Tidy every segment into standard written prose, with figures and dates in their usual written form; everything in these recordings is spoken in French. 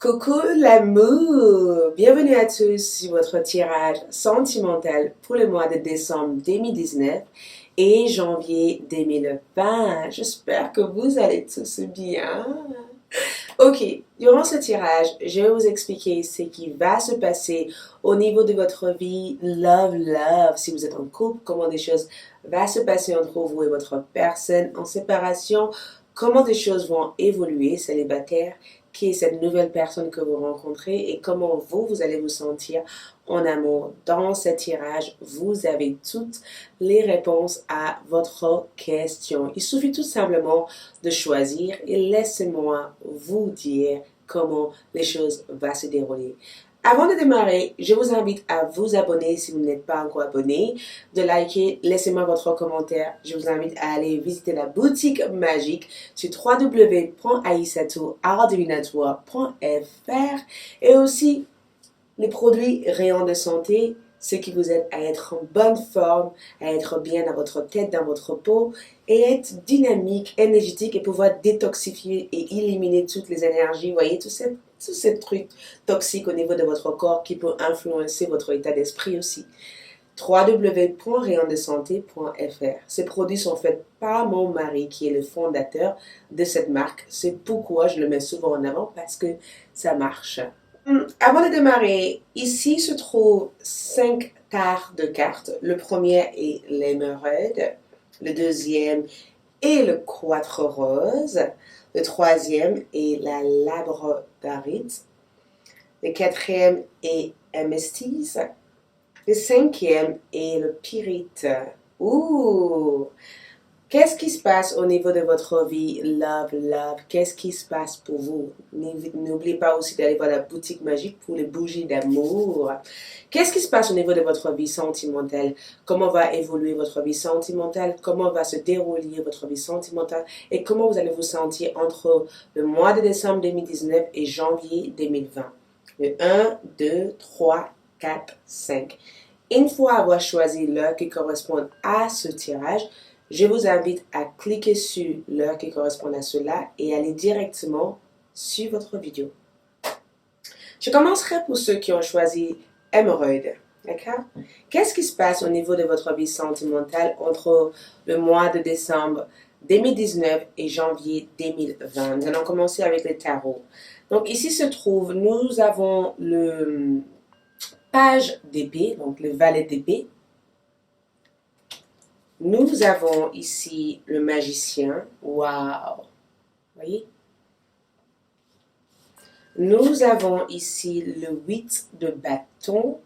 Coucou l'amour! Bienvenue à tous sur votre tirage sentimental pour le mois de décembre 2019 et janvier 2020. J'espère que vous allez tous bien. Ok, durant ce tirage, je vais vous expliquer ce qui va se passer au niveau de votre vie love. Si vous êtes en couple, comment des choses vont se passer entre vous et votre personne en séparation, comment des choses vont évoluer célibataire, qui est cette nouvelle personne que vous rencontrez et comment vous allez vous sentir en amour. Dans ce tirage, vous avez toutes les réponses à votre question. Il suffit tout simplement de choisir et laissez-moi vous dire comment les choses vont se dérouler. Avant de démarrer, je vous invite à vous abonner si vous n'êtes pas encore abonné, de liker, laissez-moi votre commentaire. Je vous invite à aller visiter la boutique magique sur www.aissatou.artdivinatoire.fr et aussi les produits rayons de santé, ce qui vous aide à être en bonne forme, à être bien dans votre tête, dans votre peau et être dynamique, énergétique et pouvoir détoxifier et éliminer toutes les énergies. Vous voyez, tous ces trucs toxiques au niveau de votre corps qui peut influencer votre état d'esprit aussi. www.rayondesanté.fr. Ces produits sont faits par mon mari qui est le fondateur de cette marque. C'est pourquoi je le mets souvent en avant parce que ça marche. Avant de démarrer, ici se trouvent 5 quarts de cartes. Le premier est l'émeraude, le deuxième est le quatre rose, le troisième est la labradorite, le quatrième est améthyste, le cinquième est le pyrite. Ouh! Qu'est-ce qui se passe au niveau de votre vie love? Qu'est-ce qui se passe pour vous? N'oubliez pas aussi d'aller voir la boutique magique pour les bougies d'amour. Qu'est-ce qui se passe au niveau de votre vie sentimentale? Comment va évoluer votre vie sentimentale? Comment va se dérouler votre vie sentimentale? Et comment vous allez vous sentir entre le mois de décembre 2019 et janvier 2020? Le 1, 2, 3, 4, 5. Une fois avoir choisi l'heure qui correspond à ce tirage, je vous invite à cliquer sur l'heure qui correspond à cela et aller directement sur votre vidéo. Je commencerai pour ceux qui ont choisi émeraude. D'accord? Qu'est-ce qui se passe au niveau de votre vie sentimentale entre le mois de décembre 2019 et janvier 2020? Nous allons commencer avec le tarot. Donc ici se trouve, nous avons le page d'épée, donc le valet d'épée. Nous avons ici le magicien. Waouh! Voyez? Nous avons ici le 8 de bâton.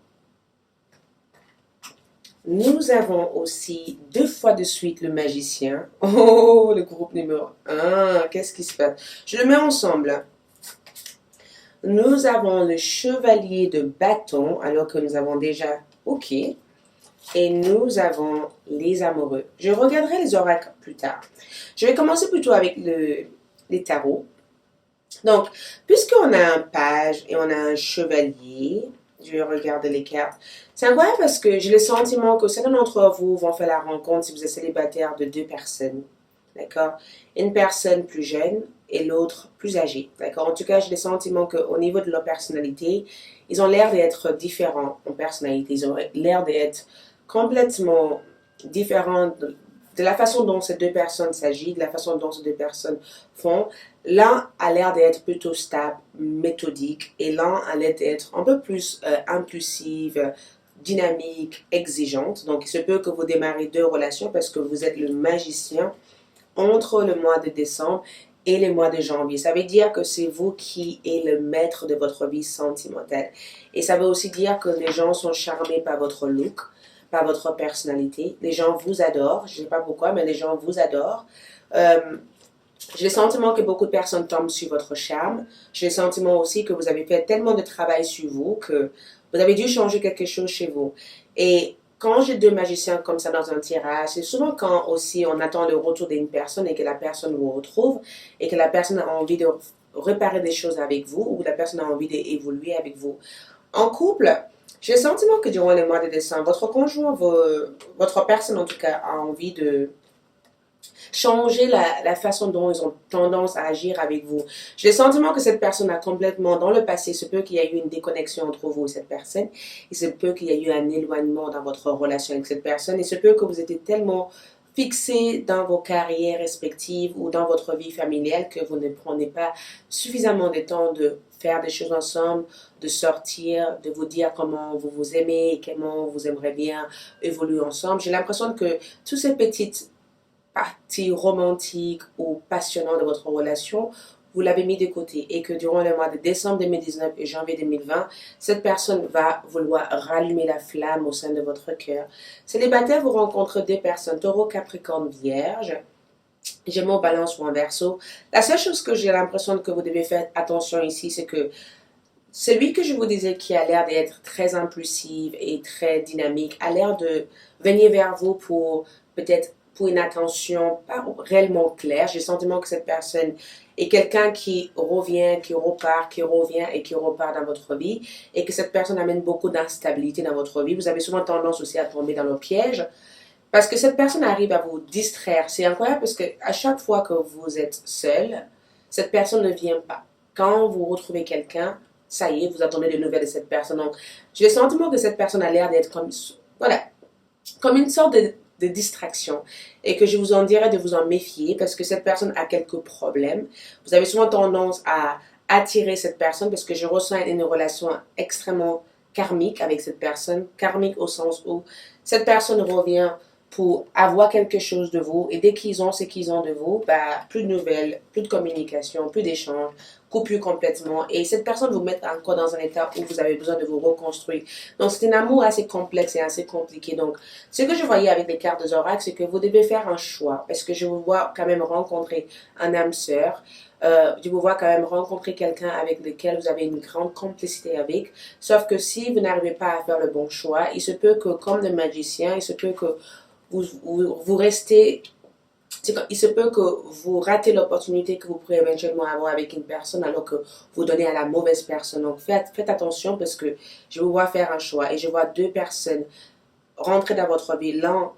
Nous avons aussi 2 fois de suite le magicien. Oh, le groupe numéro 1. Qu'est-ce qui se passe? Je le mets ensemble. Nous avons le chevalier de bâton, alors que nous avons déjà... OK. Et nous avons les amoureux. Je regarderai les oracles plus tard. Je vais commencer plutôt avec les tarots. Donc, puisqu'on a un page et on a un chevalier, je vais regarder les cartes. C'est incroyable parce que j'ai le sentiment que certains d'entre vous vont faire la rencontre si vous êtes célibataire de 2 personnes. D'accord? Une personne plus jeune et l'autre plus âgée. D'accord? En tout cas, j'ai le sentiment qu'au niveau de leur personnalité, ils ont l'air d'être différents en personnalité. Ils ont l'air d'être complètement différent de la façon dont ces 2 personnes s'agissent, de la façon dont ces 2 personnes font. L'un a l'air d'être plutôt stable, méthodique, et l'un a l'air d'être un peu plus impulsive, dynamique, exigeante. Donc, il se peut que vous démarrez 2 relations parce que vous êtes le magicien entre le mois de décembre et le mois de janvier. Ça veut dire que c'est vous qui êtes le maître de votre vie sentimentale. Et ça veut aussi dire que les gens sont charmés par votre look, par votre personnalité. Les gens vous adorent. Je ne sais pas pourquoi, mais les gens vous adorent. J'ai le sentiment que beaucoup de personnes tombent sur votre charme. J'ai le sentiment aussi que vous avez fait tellement de travail sur vous que vous avez dû changer quelque chose chez vous. Et quand j'ai 2 magiciens comme ça dans un tirage, c'est souvent quand aussi on attend le retour d'une personne et que la personne vous retrouve et que la personne a envie de réparer des choses avec vous ou la personne a envie d'évoluer avec vous. En couple, j'ai le sentiment que durant le mois de décembre, votre conjoint, votre personne en tout cas, a envie de changer la façon dont ils ont tendance à agir avec vous. J'ai le sentiment que cette personne a complètement, dans le passé, il se peut qu'il y ait eu une déconnexion entre vous et cette personne. Il se peut qu'il y ait eu un éloignement dans votre relation avec cette personne. Il se peut que vous étiez tellement fixé dans vos carrières respectives ou dans votre vie familiale que vous ne prenez pas suffisamment de temps de faire des choses ensemble, de sortir, de vous dire comment vous vous aimez et comment vous aimeriez bien évoluer ensemble. J'ai l'impression que toutes ces petites partie romantique ou passionnante de votre relation, vous l'avez mis de côté et que durant le mois de décembre 2019 et janvier 2020, cette personne va vouloir rallumer la flamme au sein de votre cœur. Célibataire, vous rencontrez deux personnes, Taureau, Capricorne, Vierge, Gémeaux, Balance ou en Verseau. La seule chose que j'ai l'impression que vous devez faire attention ici, c'est que celui que je vous disais qui a l'air d'être très impulsif et très dynamique a l'air de venir vers vous pour peut-être pour une attention pas réellement claire. J'ai le sentiment que cette personne est quelqu'un qui revient, qui repart, qui revient et qui repart dans votre vie et que cette personne amène beaucoup d'instabilité dans votre vie. Vous avez souvent tendance aussi à tomber dans le piège parce que cette personne arrive à vous distraire. C'est incroyable parce que à chaque fois que vous êtes seul, cette personne ne vient pas. Quand vous retrouvez quelqu'un, ça y est, vous attendez des nouvelles de cette personne. Donc, j'ai le sentiment que cette personne a l'air d'être comme, voilà, comme une sorte de distraction et que je vous en dirais de vous en méfier parce que cette personne a quelques problèmes. Vous avez souvent tendance à attirer cette personne parce que je ressens une relation extrêmement karmique avec cette personne. Karmique au sens où cette personne revient pour avoir quelque chose de vous et dès qu'ils ont ce qu'ils ont de vous, bah, plus de nouvelles, plus de communication, plus d'échanges, coupure complètement et cette personne vous met encore dans un état où vous avez besoin de vous reconstruire. Donc c'est un amour assez complexe et assez compliqué. Donc ce que je voyais avec les cartes des oracles, c'est que vous devez faire un choix parce que je vous vois quand même rencontrer un âme sœur. Je vous vois quand même rencontrer quelqu'un avec lequel vous avez une grande complicité avec. Sauf que si vous n'arrivez pas à faire le bon choix, il se peut que, comme le magicien, il se peut que vous restez, il se peut que vous ratez l'opportunité que vous pourrez éventuellement avoir avec une personne alors que vous donnez à la mauvaise personne. Donc faites attention parce que je vous vois faire un choix et je vois deux personnes rentrer dans votre vie, l'un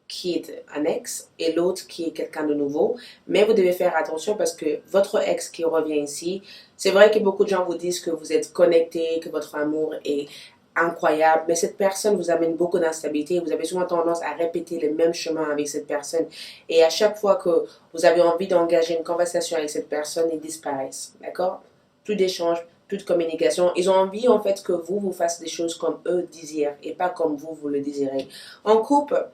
qui est un ex et l'autre qui est quelqu'un de nouveau. Mais vous devez faire attention parce que votre ex qui revient ici, c'est vrai que beaucoup de gens vous disent que vous êtes connectés, que votre amour est incroyable, mais cette personne vous amène beaucoup d'instabilité. Vous avez souvent tendance à répéter le même chemin avec cette personne. Et à chaque fois que vous avez envie d'engager une conversation avec cette personne, ils disparaissent. D'accord? Plus d'échanges, plus de communication. Ils ont envie en fait que vous fassiez des choses comme eux désirent et pas comme vous le désirez. En couple,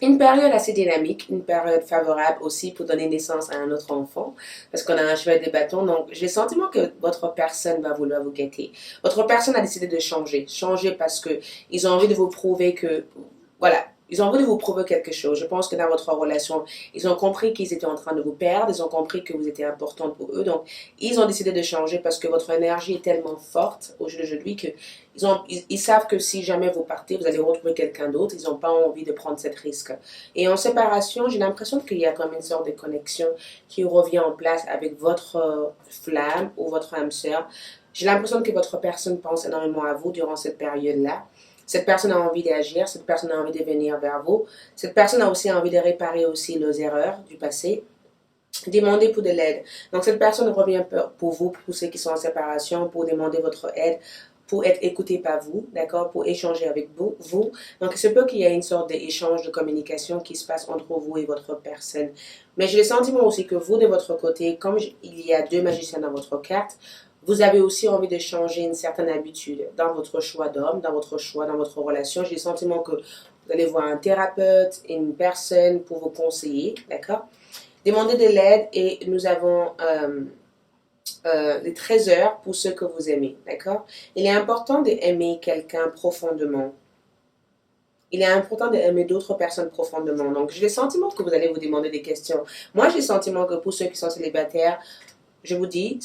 une période assez dynamique, une période favorable aussi pour donner naissance à un autre enfant, parce qu'on a un cheval de bâton. Donc, j'ai le sentiment que votre personne va vouloir vous guetter. Votre personne a décidé de changer. Changer parce que ils ont envie de vous prouver que, voilà, ils ont envie de vous prouver quelque chose. Je pense que dans votre relation, ils ont compris qu'ils étaient en train de vous perdre. Ils ont compris que vous étiez importante pour eux. Donc, ils ont décidé de changer parce que votre énergie est tellement forte au jour d'aujourd'hui que ils savent que si jamais vous partez, vous allez retrouver quelqu'un d'autre. Ils n'ont pas envie de prendre cette risque. Et en séparation, j'ai l'impression qu'il y a comme une sorte de connexion qui revient en place avec votre flamme ou votre âme sœur. J'ai l'impression que votre personne pense énormément à vous durant cette période-là. Cette personne a envie d'agir, cette personne a envie de venir vers vous. Cette personne a aussi envie de réparer aussi les erreurs du passé. Demander pour de l'aide. Donc cette personne revient pour vous, pour ceux qui sont en séparation, pour demander votre aide, pour être écouté par vous, d'accord, pour échanger avec vous. Donc il se peut qu'il y ait une sorte d'échange de communication qui se passe entre vous et votre personne. Mais j'ai le sentiment aussi que vous, de votre côté, comme il y a deux magiciens dans votre carte, vous avez aussi envie de changer une certaine habitude dans votre choix d'homme, dans votre choix, dans votre relation. J'ai le sentiment que vous allez voir un thérapeute, une personne pour vous conseiller, d'accord? Demandez de l'aide et nous avons les trésors pour ceux que vous aimez, d'accord? Il est important d'aimer quelqu'un profondément. Il est important d'aimer d'autres personnes profondément. Donc, j'ai le sentiment que vous allez vous demander des questions. Moi, j'ai le sentiment que pour ceux qui sont célibataires, je vous dis,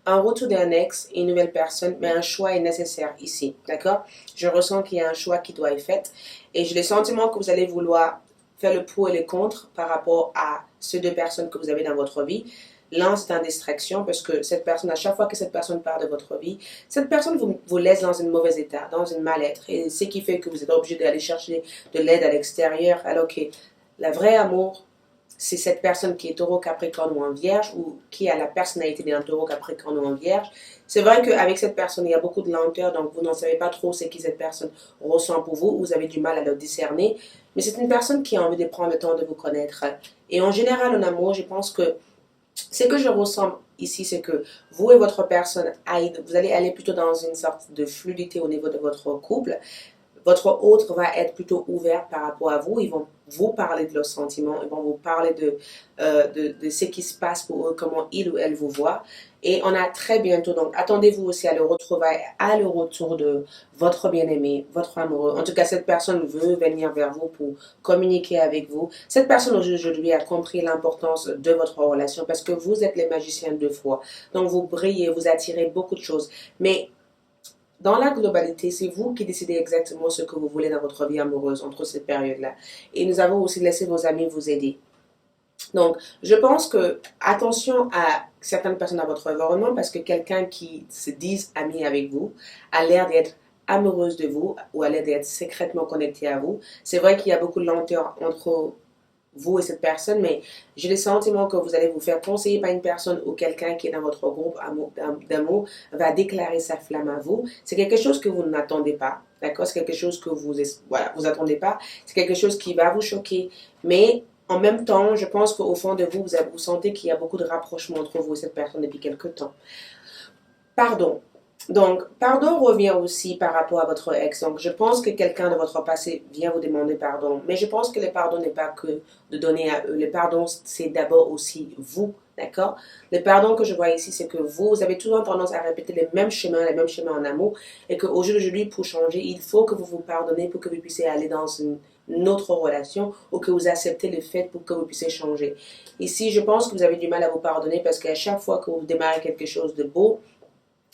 un retour d'un ex et une nouvelle personne, mais un choix est nécessaire ici, d'accord? Je ressens qu'il y a un choix qui doit être fait et j'ai le sentiment que vous allez vouloir faire le pour et le contre par rapport à ces deux personnes que vous avez dans votre vie. L'un, c'est une distraction parce que cette personne, à chaque fois que cette personne part de votre vie, cette personne vous laisse dans un mauvais état, dans une mal-être. Et ce qui fait que vous êtes obligé d'aller chercher de l'aide à l'extérieur, alors que le vrai amour c'est cette personne qui est taureau, capricorne ou en vierge, ou qui a la personnalité d'un taureau, capricorne ou en vierge. C'est vrai qu'avec cette personne, il y a beaucoup de lenteur, donc vous n'en savez pas trop ce qui cette personne ressent pour vous, vous avez du mal à le discerner, mais c'est une personne qui a envie de prendre le temps de vous connaître. Et en général, en amour, je pense que ce que je ressens ici, c'est que vous et votre personne, vous allez aller plutôt dans une sorte de fluidité au niveau de votre couple. Votre autre va être plutôt ouvert par rapport à vous. Ils vont vous parler de leurs sentiments. Ils vont vous parler de ce qui se passe pour eux, comment il ou elle vous voit. Et on a très bientôt, donc attendez-vous aussi à le retrouver à le retour de votre bien-aimé, votre amoureux. En tout cas, cette personne veut venir vers vous pour communiquer avec vous. Cette personne aujourd'hui a compris l'importance de votre relation parce que vous êtes les magiciens de foi. Donc vous brillez, vous attirez beaucoup de choses. Mais dans la globalité, c'est vous qui décidez exactement ce que vous voulez dans votre vie amoureuse entre cette période-là. Et nous avons aussi laissé vos amis vous aider. Donc, je pense que attention à certaines personnes dans votre environnement parce que quelqu'un qui se dit ami avec vous a l'air d'être amoureuse de vous ou a l'air d'être secrètement connecté à vous. C'est vrai qu'il y a beaucoup de lenteur entre vous et cette personne, mais j'ai le sentiment que vous allez vous faire conseiller par une personne ou quelqu'un qui est dans votre groupe d'amour va déclarer sa flamme à vous. C'est quelque chose que vous n'attendez pas, d'accord? C'est quelque chose que vous attendez pas. C'est quelque chose qui va vous choquer, mais en même temps, je pense qu'au fond de vous, vous sentez qu'il y a beaucoup de rapprochement entre vous et cette personne depuis quelque temps. Pardon. Donc, pardon revient aussi par rapport à votre ex. Donc, je pense que quelqu'un de votre passé vient vous demander pardon. Mais je pense que le pardon n'est pas que de donner à eux. Le pardon, c'est d'abord aussi vous. D'accord? Le pardon que je vois ici, c'est que vous avez toujours tendance à répéter les mêmes chemins en amour. Et qu'aujourd'hui, pour changer, il faut que vous vous pardonnez pour que vous puissiez aller dans une autre relation ou que vous acceptez le fait pour que vous puissiez changer. Ici, je pense que vous avez du mal à vous pardonner parce qu'à chaque fois que vous démarrez quelque chose de beau,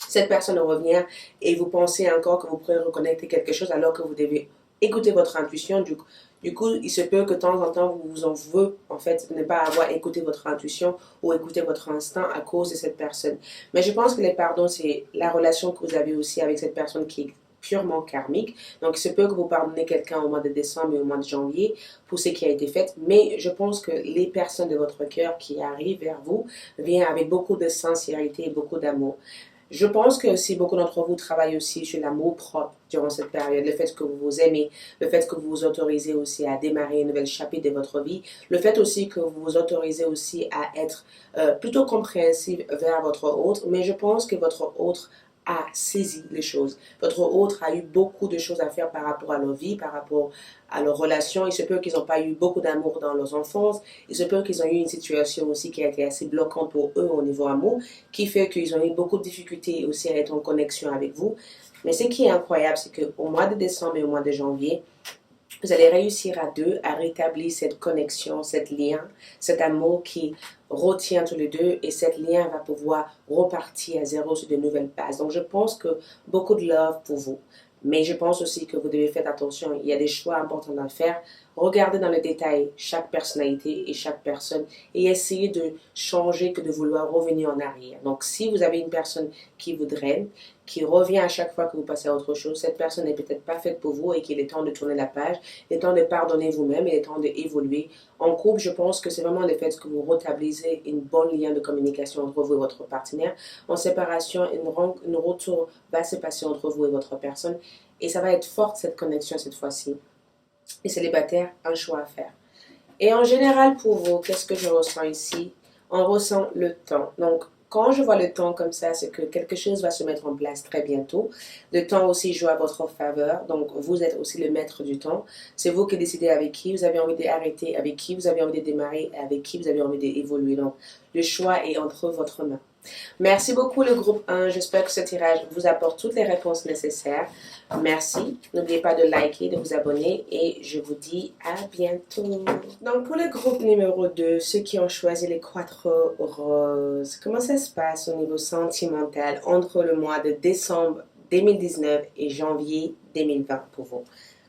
cette personne revient et vous pensez encore que vous pourrez reconnaître quelque chose alors que vous devez écouter votre intuition. Du coup, il se peut que de temps en temps, vous vous en veuillez, en fait, ne pas avoir écouté votre intuition ou écouté votre instinct à cause de cette personne. Mais je pense que les pardons, c'est la relation que vous avez aussi avec cette personne qui est purement karmique. Donc, il se peut que vous pardonnez quelqu'un au mois de décembre et au mois de janvier pour ce qui a été fait. Mais je pense que les personnes de votre cœur qui arrivent vers vous viennent avec beaucoup de sincérité et beaucoup d'amour. Je pense que si beaucoup d'entre vous travaillent aussi sur l'amour propre durant cette période, le fait que vous vous aimez, le fait que vous vous autorisez aussi à démarrer une nouvelle chapitre de votre vie, le fait aussi que vous vous autorisez aussi à être plutôt compréhensif vers votre autre, mais je pense que votre autre a saisi les choses. Votre autre a eu beaucoup de choses à faire par rapport à leur vie, par rapport à leurs relations. Il se peut qu'ils n'ont pas eu beaucoup d'amour dans leur enfance. Il se peut qu'ils ont eu une situation aussi qui a été assez bloquante pour eux au niveau amour, qui fait qu'ils ont eu beaucoup de difficultés aussi à être en connexion avec vous. Mais ce qui est incroyable, c'est qu'au mois de décembre et au mois de janvier, vous allez réussir à deux à rétablir cette connexion, cet lien, cet amour qui retient tous les deux et cet lien va pouvoir repartir à zéro sur de nouvelles bases. Donc je pense que beaucoup de love pour vous. Mais je pense aussi que vous devez faire attention. Il y a des choix importants à faire. Regardez dans le détail chaque personnalité et chaque personne et essayez de changer que de vouloir revenir en arrière. Donc si vous avez une personne qui vous draine, qui revient à chaque fois que vous passez à autre chose, cette personne n'est peut-être pas faite pour vous et qu'il est temps de tourner la page, il est temps de pardonner vous-même, il est temps d'évoluer. En couple, je pense que c'est vraiment le fait que vous rétablissez une bonne lien de communication entre vous et votre partenaire. En séparation, une retour va se passer entre vous et votre personne et ça va être forte cette connexion cette fois-ci. Les célibataires, un choix à faire. Et en général, pour vous, qu'est-ce que je ressens ici? On ressent le temps. Donc, quand je vois le temps comme ça, c'est que quelque chose va se mettre en place très bientôt. Le temps aussi joue à votre faveur. Donc, vous êtes aussi le maître du temps. C'est vous qui décidez avec qui vous avez envie d'arrêter, avec qui vous avez envie de démarrer, avec qui vous avez envie d'évoluer. Donc, le choix est entre votre main. Merci beaucoup le groupe 1. J'espère que ce tirage vous apporte toutes les réponses nécessaires. Merci. N'oubliez pas de liker, de vous abonner et je vous dis à bientôt. Donc pour le groupe numéro 2, ceux qui ont choisi les 4 roses, comment ça se passe au niveau sentimental entre le mois de décembre 2019 et janvier 2020 pour vous?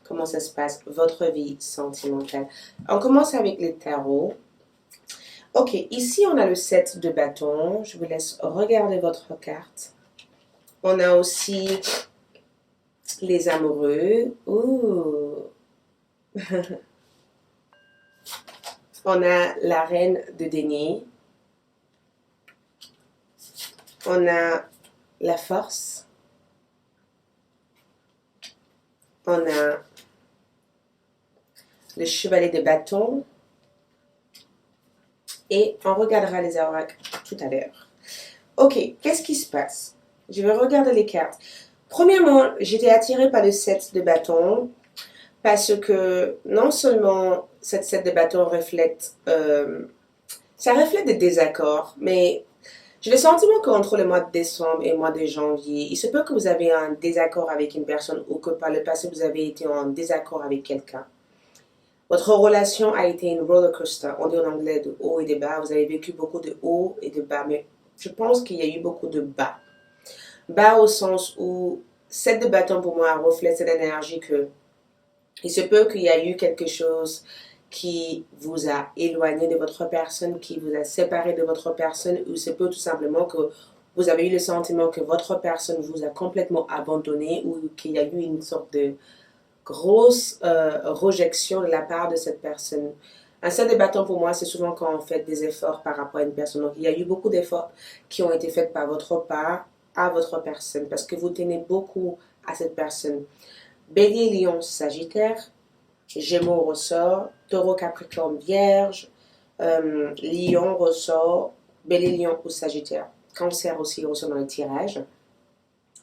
Comment ça se passe votre vie sentimentale? On commence avec les tarots. Ok, ici on a le 7 de bâton. Je vous laisse regarder votre carte. On a aussi les amoureux. Ouh. On a la reine de denier. On a la force. On a le chevalier de bâton. Et on regardera les oracles tout à l'heure. Ok, qu'est-ce qui se passe? Je vais regarder les cartes. Premièrement, j'étais attirée par le 7 de bâton parce que non seulement cette 7 de bâton reflète, ça reflète des désaccords, mais j'ai le sentiment qu'entre le mois de décembre et le mois de janvier, il se peut que vous avez un désaccord avec une personne ou que par le passé vous avez été en désaccord avec quelqu'un. Votre relation a été une roller coaster. On dit en anglais de haut et de bas. Vous avez vécu beaucoup de hauts et de bas, mais je pense qu'il y a eu beaucoup de bas. Bas au sens où 7 de bâton pour moi reflète cette énergie que il se peut qu'il y a eu quelque chose qui vous a éloigné de votre personne, qui vous a séparé de votre personne, ou il se peut tout simplement que vous avez eu le sentiment que votre personne vous a complètement abandonné ou qu'il y a eu une sorte de grosse rejection de la part de cette personne. Un 7 de bâton pour moi, c'est souvent quand on fait des efforts par rapport à une personne. Donc, il y a eu beaucoup d'efforts qui ont été faits par votre part à votre personne parce que vous tenez beaucoup à cette personne. Bélier, Lion, Sagittaire, Gémeaux ressort, Taureau, Capricorne, Vierge, Lion ressort, Bélier, Lion ou Sagittaire. Cancer aussi ressort dans le tirage,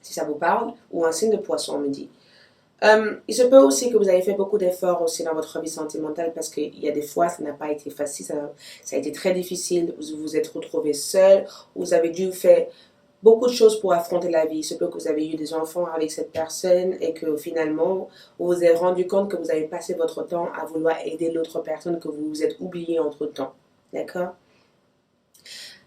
si ça vous parle, ou un signe de poisson, on me dit. Il se peut aussi que vous avez fait beaucoup d'efforts aussi dans votre vie sentimentale parce qu'il y a des fois ça n'a pas été facile, ça a été très difficile, vous vous êtes retrouvé seul, vous avez dû faire beaucoup de choses pour affronter la vie. Il se peut que vous avez eu des enfants avec cette personne et que finalement vous vous êtes rendu compte que vous avez passé votre temps à vouloir aider l'autre personne, que vous vous êtes oublié entre temps. D'accord?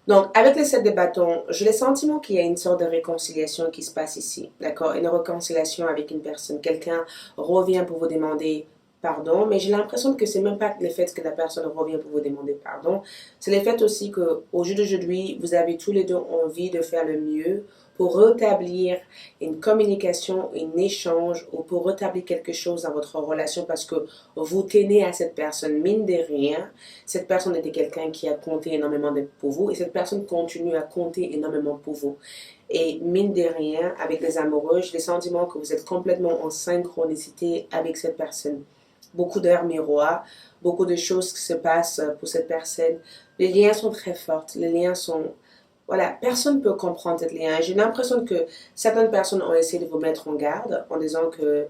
Donc, avec les 7 de bâton, j'ai le sentiment qu'il y a une sorte de réconciliation qui se passe ici. D'accord? Une réconciliation avec une personne. Quelqu'un revient pour vous demander pardon, mais j'ai l'impression que c'est même pas le fait que la personne revient pour vous demander pardon. C'est le fait aussi qu'au jour d'aujourd'hui, vous avez tous les deux envie de faire le mieux pour rétablir une communication, un échange ou pour rétablir quelque chose dans votre relation parce que vous tenez à cette personne. Mine de rien, cette personne était quelqu'un qui a compté énormément pour vous et cette personne continue à compter énormément pour vous. Et mine de rien, avec les amoureux, j'ai le sentiment que vous êtes complètement en synchronicité avec cette personne. Beaucoup d'heures miroirs, beaucoup de choses qui se passent pour cette personne. Les liens sont très forts, les liens sont... Voilà, personne ne peut comprendre cette lien. J'ai l'impression que certaines personnes ont essayé de vous mettre en garde en disant que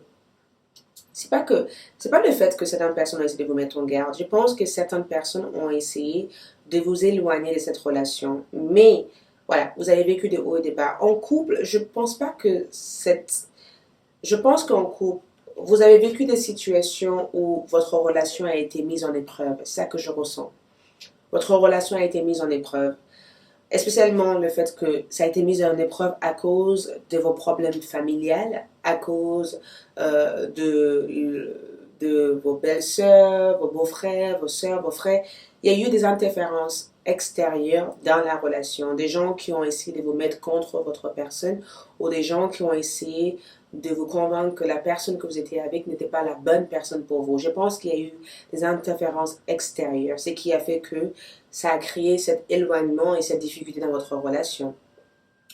c'est pas le fait que certaines personnes ont essayé de vous mettre en garde. Je pense que certaines personnes ont essayé de vous éloigner de cette relation. Mais voilà, vous avez vécu des hauts et des bas. En couple, je pense qu'en couple, vous avez vécu des situations où votre relation a été mise en épreuve. C'est ça que je ressens. Votre relation a été mise en épreuve. Spécialement le fait que ça a été mis en épreuve à cause de vos problèmes familiales, à cause de vos belles-sœurs, vos beaux-frères, vos sœurs, vos frères. Il y a eu des interférences extérieures dans la relation, des gens qui ont essayé de vous mettre contre votre personne ou des gens qui ont essayé de vous convaincre que la personne que vous étiez avec n'était pas la bonne personne pour vous. Je pense qu'il y a eu des interférences extérieures, ce qui a fait que ça a créé cet éloignement et cette difficulté dans votre relation.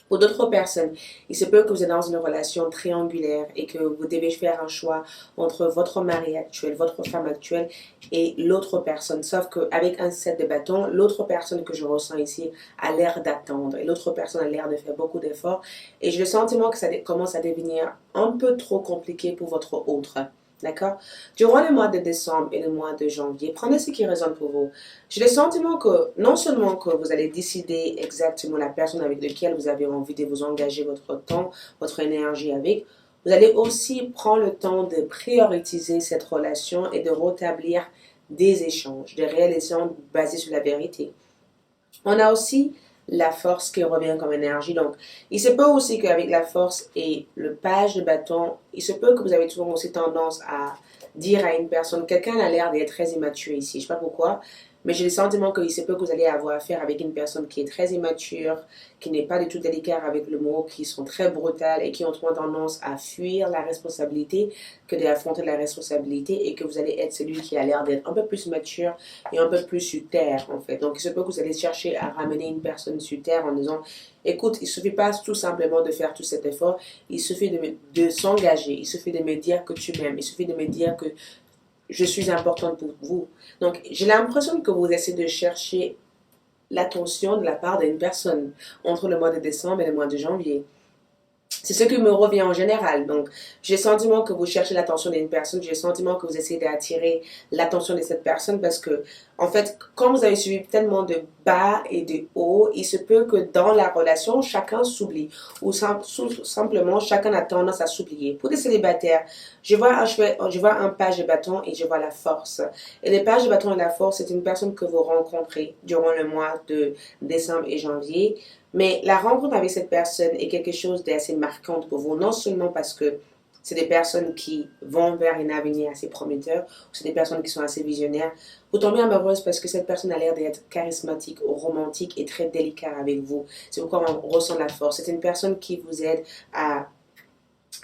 Pour d'autres personnes, il se peut que vous êtes dans une relation triangulaire et que vous devez faire un choix entre votre mari actuel, votre femme actuelle et l'autre personne. Sauf qu'avec un 7 de bâton, l'autre personne que je ressens ici a l'air d'attendre et l'autre personne a l'air de faire beaucoup d'efforts. Et j'ai le sentiment que ça commence à devenir un peu trop compliqué pour votre autre. D'accord? Durant le mois de décembre et le mois de janvier, prenez ce qui résonne pour vous. J'ai le sentiment que non seulement que vous allez décider exactement la personne avec laquelle vous avez envie de vous engager votre temps, votre énergie avec, vous allez aussi prendre le temps de prioriser cette relation et de rétablir des échanges, des réalisations basées sur la vérité. On a aussi la force qui revient comme énergie. Donc, il se peut aussi qu'avec la force et le page de bâton, il se peut que vous avez toujours aussi tendance à dire à une personne, quelqu'un a l'air d'être très immature ici, je ne sais pas pourquoi, Mais j'ai le sentiment qu'il se peut que vous allez avoir affaire avec une personne qui est très immature, qui n'est pas du tout délicate avec le mot, qui sont très brutales et qui ont trop tendance à fuir la responsabilité que d'affronter la responsabilité, et que vous allez être celui qui a l'air d'être un peu plus mature et un peu plus sur terre en fait. Donc il se peut que vous allez chercher à ramener une personne sur terre en disant écoute, il ne suffit pas tout simplement de faire tout cet effort, il suffit de s'engager, il suffit de me dire que tu m'aimes, il suffit de me dire que je suis importante pour vous. Donc, j'ai l'impression que vous essayez de chercher l'attention de la part d'une personne entre le mois de décembre et le mois de janvier. C'est ce qui me revient en général. Donc, j'ai le sentiment que vous cherchez l'attention d'une personne. J'ai le sentiment que vous essayez d'attirer l'attention de cette personne parce que, en fait, quand vous avez suivi tellement de bas et de hauts, il se peut que dans la relation, chacun s'oublie. Ou simplement, chacun a tendance à s'oublier. Pour des célibataires, je vois un page de bâton et je vois la force. Et les pages de bâton et la force, c'est une personne que vous rencontrez durant le mois de décembre et janvier. Mais la rencontre avec cette personne est quelque chose d'assez marquant pour vous, non seulement parce que c'est des personnes qui vont vers un avenir assez prometteur, ou c'est des personnes qui sont assez visionnaires. Vous tombez amoureuse parce que cette personne a l'air d'être charismatique, romantique et très délicate avec vous. C'est pourquoi on ressent la force. C'est une personne qui vous aide à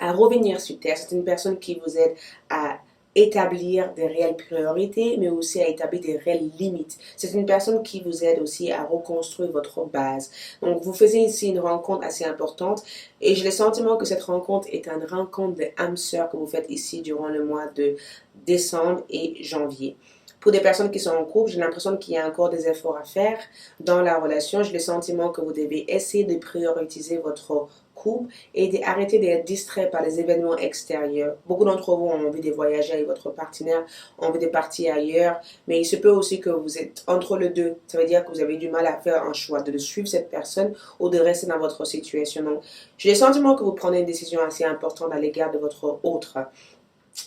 revenir sur terre. C'est une personne qui vous aide à établir des réelles priorités, mais aussi à établir des réelles limites. C'est une personne qui vous aide aussi à reconstruire votre base. Donc, vous faisiez ici une rencontre assez importante et j'ai le sentiment que cette rencontre est une rencontre de âme sœur que vous faites ici durant le mois de décembre et janvier. Pour des personnes qui sont en couple, j'ai l'impression qu'il y a encore des efforts à faire dans la relation. J'ai le sentiment que vous devez essayer de prioriser votre couple et d'arrêter d'être distrait par les événements extérieurs. Beaucoup d'entre vous ont envie de voyager avec votre partenaire, ont envie de partir ailleurs, mais il se peut aussi que vous êtes entre les deux. Ça veut dire que vous avez du mal à faire un choix de suivre cette personne ou de rester dans votre situation. Donc, j'ai le sentiment que vous prenez une décision assez importante à l'égard de votre autre.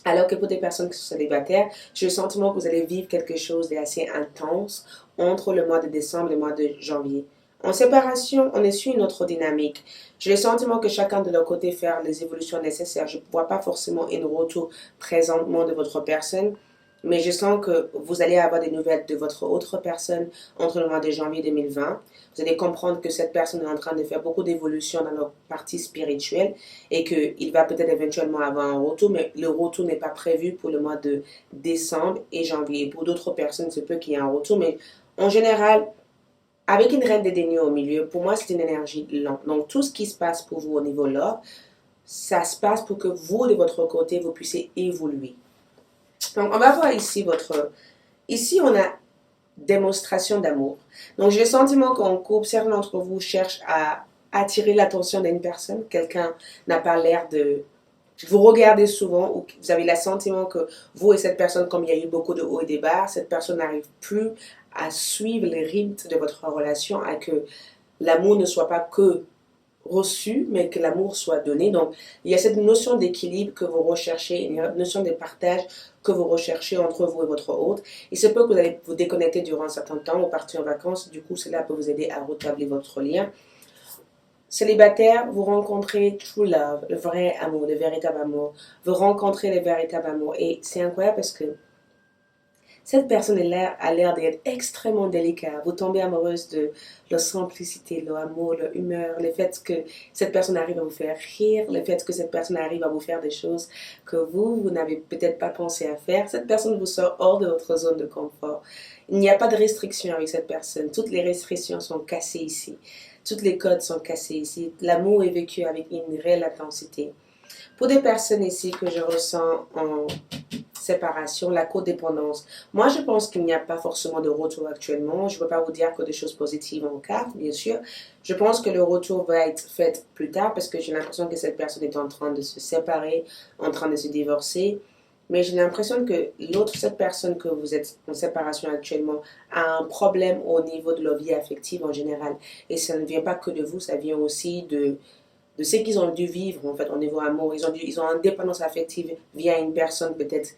Alors que pour des personnes qui sont célibataires, j'ai le sentiment que vous allez vivre quelque chose d'assez intense entre le mois de décembre et le mois de janvier. En séparation, on est sur une autre dynamique. J'ai le sentiment que chacun de leur côté fait les évolutions nécessaires. Je ne vois pas forcément une retour présentement de votre personne, mais je sens que vous allez avoir des nouvelles de votre autre personne entre le mois de janvier 2020. Vous allez comprendre que cette personne est en train de faire beaucoup d'évolutions dans leur partie spirituelle et qu'il va peut-être éventuellement avoir un retour, mais le retour n'est pas prévu pour le mois de décembre et janvier. Pour d'autres personnes, il se peut qu'il y ait un retour, mais en général, avec une reine de denier au milieu, pour moi, c'est une énergie lente. Donc, tout ce qui se passe pour vous au niveau là, ça se passe pour que vous, de votre côté, vous puissiez évoluer. Donc, on va voir ici votre... Ici, on a démonstration d'amour. Donc, j'ai le sentiment qu'en couple, certains d'entre vous cherchent à attirer l'attention d'une personne. Quelqu'un n'a pas l'air de... Vous regardez souvent ou vous avez le sentiment que vous et cette personne, comme il y a eu beaucoup de hauts et de bas, cette personne n'arrive plus à suivre les rythmes de votre relation, à que l'amour ne soit pas que reçu, mais que l'amour soit donné. Donc, il y a cette notion d'équilibre que vous recherchez, une notion de partage que vous recherchez entre vous et votre hôte. Il se peut que vous allez vous déconnecter durant un certain temps ou partir en vacances. Du coup, cela peut vous aider à rétablir votre lien. Célibataire, vous rencontrez true love, le vrai amour, le véritable amour. Vous rencontrez le véritable amour. Et c'est incroyable parce que cette personne a l'air d'être extrêmement délicate. Vous tombez amoureuse de leur simplicité, leur amour, leur humeur, le fait que cette personne arrive à vous faire rire, le fait que cette personne arrive à vous faire des choses que vous n'avez peut-être pas pensé à faire. Cette personne vous sort hors de votre zone de confort. Il n'y a pas de restrictions avec cette personne. Toutes les restrictions sont cassées ici. Toutes les codes sont cassés ici. L'amour est vécu avec une réelle intensité. Pour des personnes ici que je ressens en séparation, la codépendance. Moi, je pense qu'il n'y a pas forcément de retour actuellement. Je ne peux pas vous dire que des choses positives en carte, bien sûr. Je pense que le retour va être fait plus tard parce que j'ai l'impression que cette personne est en train de se séparer, en train de se divorcer. Mais j'ai l'impression que cette personne que vous êtes en séparation actuellement a un problème au niveau de leur vie affective en général. Et ça ne vient pas que de vous, ça vient aussi de ce qu'ils ont dû vivre en fait au niveau amour. Ils ont une dépendance affective via une personne peut-être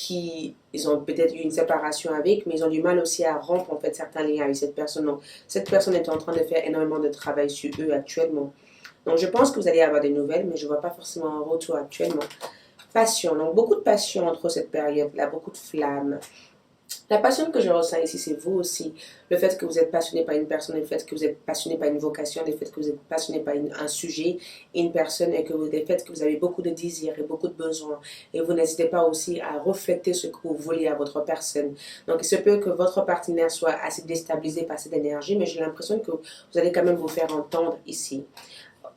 ils ont peut-être eu une séparation avec, mais ils ont du mal aussi à rompre en fait certains liens avec cette personne. Donc, cette personne est en train de faire énormément de travail sur eux actuellement. Donc, je pense que vous allez avoir des nouvelles, mais je ne vois pas forcément un retour actuellement. Passion, donc beaucoup de passion entre cette période-là, beaucoup de flammes. La passion que je ressens ici, c'est vous aussi. Le fait que vous êtes passionné par une personne, le fait que vous êtes passionné par une vocation, le fait que vous êtes passionné par un sujet, une personne, et que le fait que vous avez beaucoup de désirs et beaucoup de besoins. Et vous n'hésitez pas aussi à refléter ce que vous voulez à votre personne. Donc, il se peut que votre partenaire soit assez déstabilisé par cette énergie, mais j'ai l'impression que vous allez quand même vous faire entendre ici.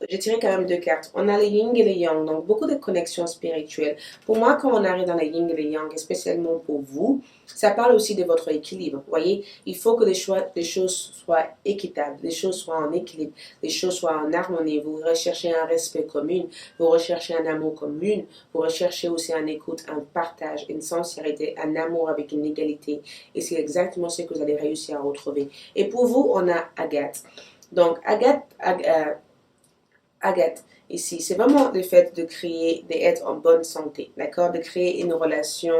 J'ai tiré quand même deux cartes. On a le yin et le yang, donc beaucoup de connexions spirituelles. Pour moi, quand on arrive dans le yin et le yang, et spécialement pour vous, ça parle aussi de votre équilibre. Vous voyez, il faut que les choses soient équitables, les choses soient en équilibre, les choses soient en harmonie. Vous recherchez un respect commun, vous recherchez un amour commun, vous recherchez aussi un écoute, un partage, une sincérité, un amour avec une égalité. Et c'est exactement ce que vous allez réussir à retrouver. Et pour vous, on a Agathe. Donc, Agathe, ici, c'est vraiment le fait de créer, d'être en bonne santé, d'accord? De créer une relation